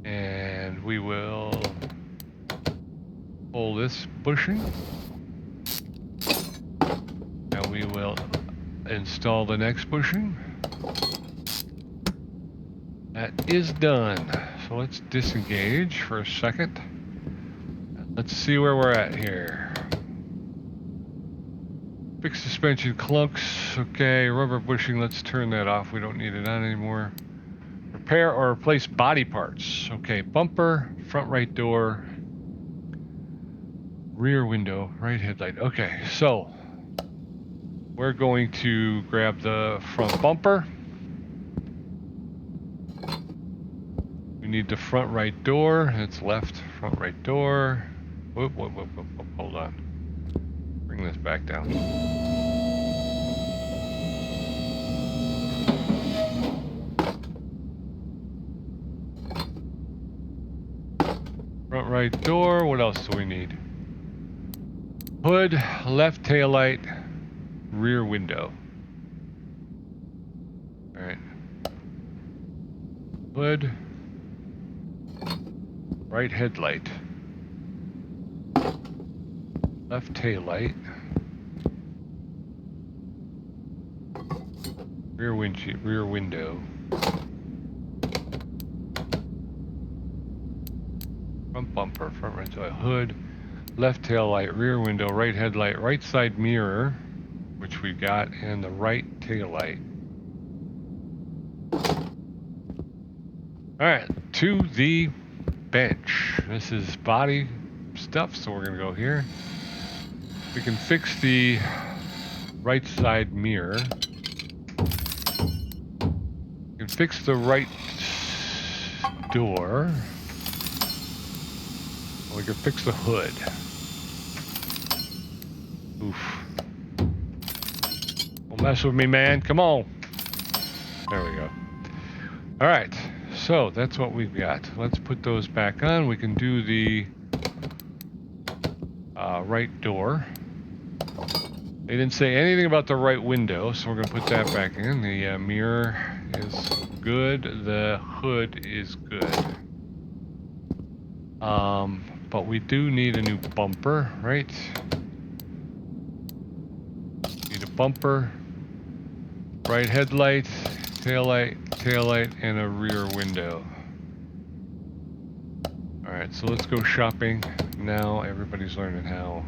And we will pull this bushing. And we will install the next bushing. That is done. So let's disengage for a second. Let's see where we're at here. Fixed suspension clunks. Okay, rubber bushing, let's turn that off. We don't need it on anymore. Repair or replace body parts. Okay, bumper, front right door, rear window, right headlight. Okay, so we're going to grab the front bumper. We need the front right door. It's left, front right door. Whoop, whoop, whoop, whoop, whoop. Hold on. Bring this back down. Front right door. What else do we need? Hood, left taillight, rear window. All right. Hood, right headlight, left taillight, rear window, front bumper, front right side, hood, left taillight, rear window, right headlight, right side mirror, which we got, and the right taillight. All right, to the bench. This is body stuff, so we're gonna go here. We can fix the right side mirror. We can fix the right door. We can fix the hood. Oof. Don't mess with me, man. Come on. There we go. All right. So that's what we've got. Let's put those back on. We can do the right door. They didn't say anything about the right window, so we're going to put that back in. The mirror is good. The hood is good. But we do need a new bumper, right? Need a bumper, right headlight, taillight, and a rear window. Alright, so let's go shopping. Now everybody's learning how.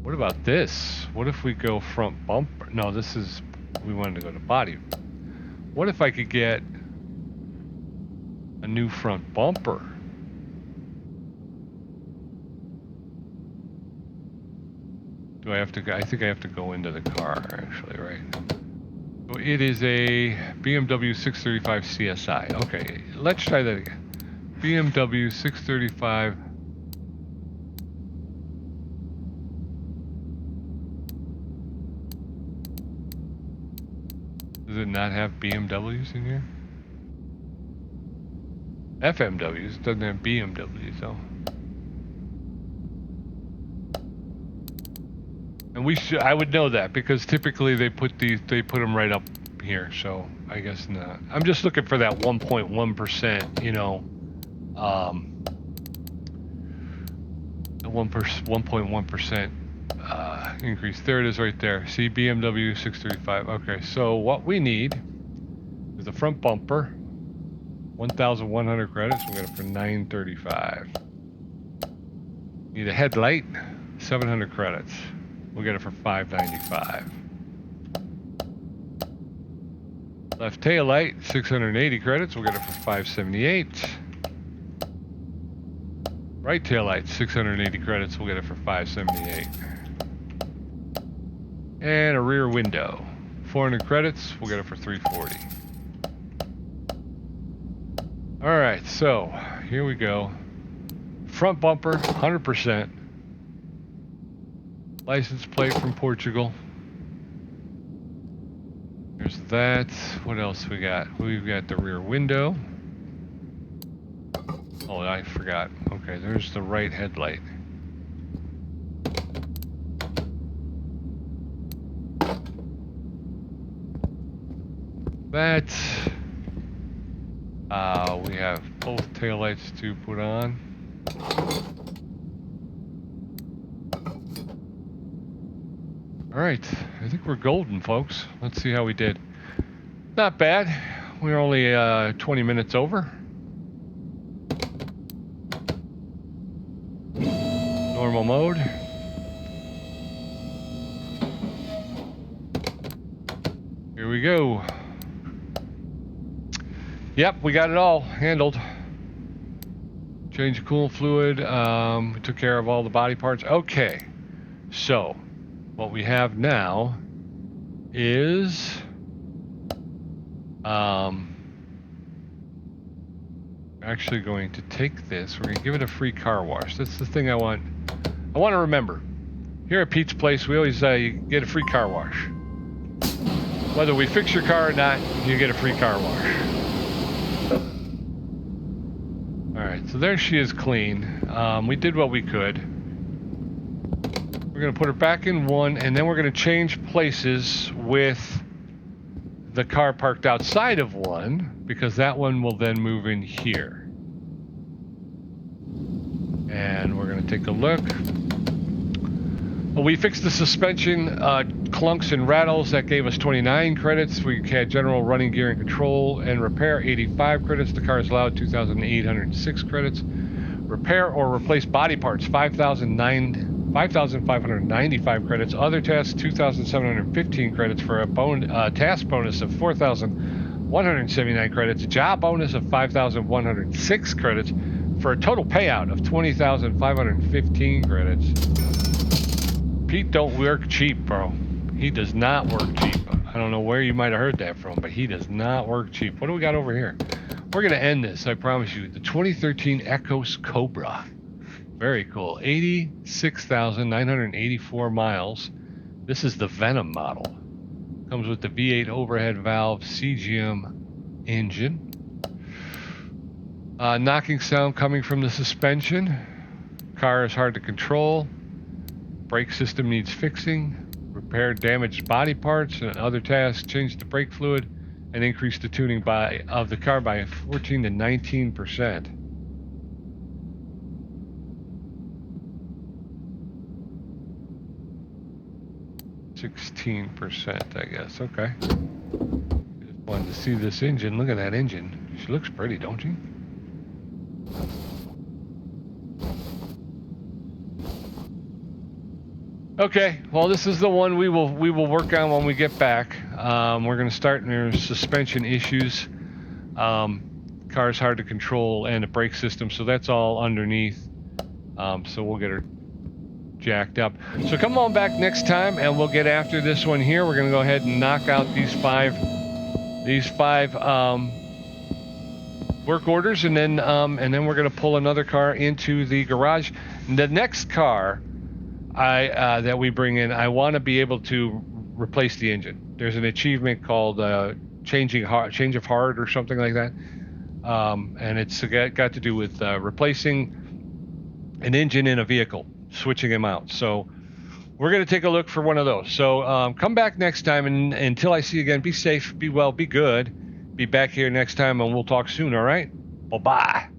What about this? What if we go front bumper? No, this is, we wanted to go to body. What if I could get a new front bumper? Do I have to go? I think I have to go into the car, actually, right? So it is a BMW 635 CSI. Okay, let's try that again. BMW 635. Does it not have BMWs in here? FMWs, doesn't have BMWs though. And I would know that because typically they put them right up here, so I guess not. I'm just looking for that 1.1%, you know, the 1.1% increase. There it is right there. See, BMW 635. Okay, so what we need is a front bumper, 1,100 credits. We'll get it for 935. Need a headlight, 700 credits. We'll get it for 595. Left tail light, 680 credits. We'll get it for 578. Right tail light, 680 credits. We'll get it for 578. And a rear window, 400 credits. We'll get it for 340. All right, so here we go. Front bumper, 100%. License plate from Portugal. There's that. What else we got? We've got the rear window. Oh, I forgot. Okay, there's the right headlight. That. We have both taillights to put on. All right, I think we're golden, folks. Let's see how we did. Not bad. We're only 20 minutes over. Normal mode. Here we go. Yep, we got it all handled. Change the coolant fluid. We took care of all the body parts. Okay, so what we have now is actually going to take this. We're going to give it a free car wash. That's the thing I want to remember. Here at Pete's Place, we always you get a free car wash. Whether we fix your car or not, you get a free car wash. Alright, so there she is clean. We did what we could. We're going to put her back in one, and then we're going to change places with the car parked outside of one, because that one will then move in here. And we're going to take a look. Well, we fixed the suspension clunks and rattles. That gave us 29 credits. We had general running gear and control and repair, 85 credits. The car is allowed 2,806 credits. Repair or replace body parts, 5,595 credits. Other tasks, 2,715 credits for a task bonus of 4,179 credits. Job bonus of 5,106 credits for a total payout of 20,515 credits. Pete don't work cheap, bro. He does not work cheap. I don't know where you might have heard that from, but he does not work cheap. What do we got over here? We're going to end this, I promise you. The 2013 Ecos Cobra. Very cool. 86,984 miles. This is the Venom model. Comes with the V8 overhead valve CGM engine. Knocking sound coming from the suspension. Car is hard to control. Brake system needs fixing. Repair damaged body parts and other tasks. Change the brake fluid and increase the tuning of the car by 14 to 19%. %, I guess. Okay. Just wanted to see this engine. Look at that engine. She looks pretty, don't she? Okay, well, this is the one we will work on when we get back. We're going to start in their suspension issues. Car's hard to control and the brake system, so that's all underneath. So we'll get her jacked up. So come on back next time, and we'll get after this one here. We're going to go ahead and knock out these five work orders, and then we're going to pull another car into the garage. The next car that we bring in, I want to be able to replace the engine. There's an achievement called change of heart or something like that, and it's got to do with replacing an engine in a vehicle, switching them out. So we're going to take a look for one of those. So come back next time, and until I see you again, be safe, be well, be good. Be back here next time, and we'll talk soon, all right? Bye-bye.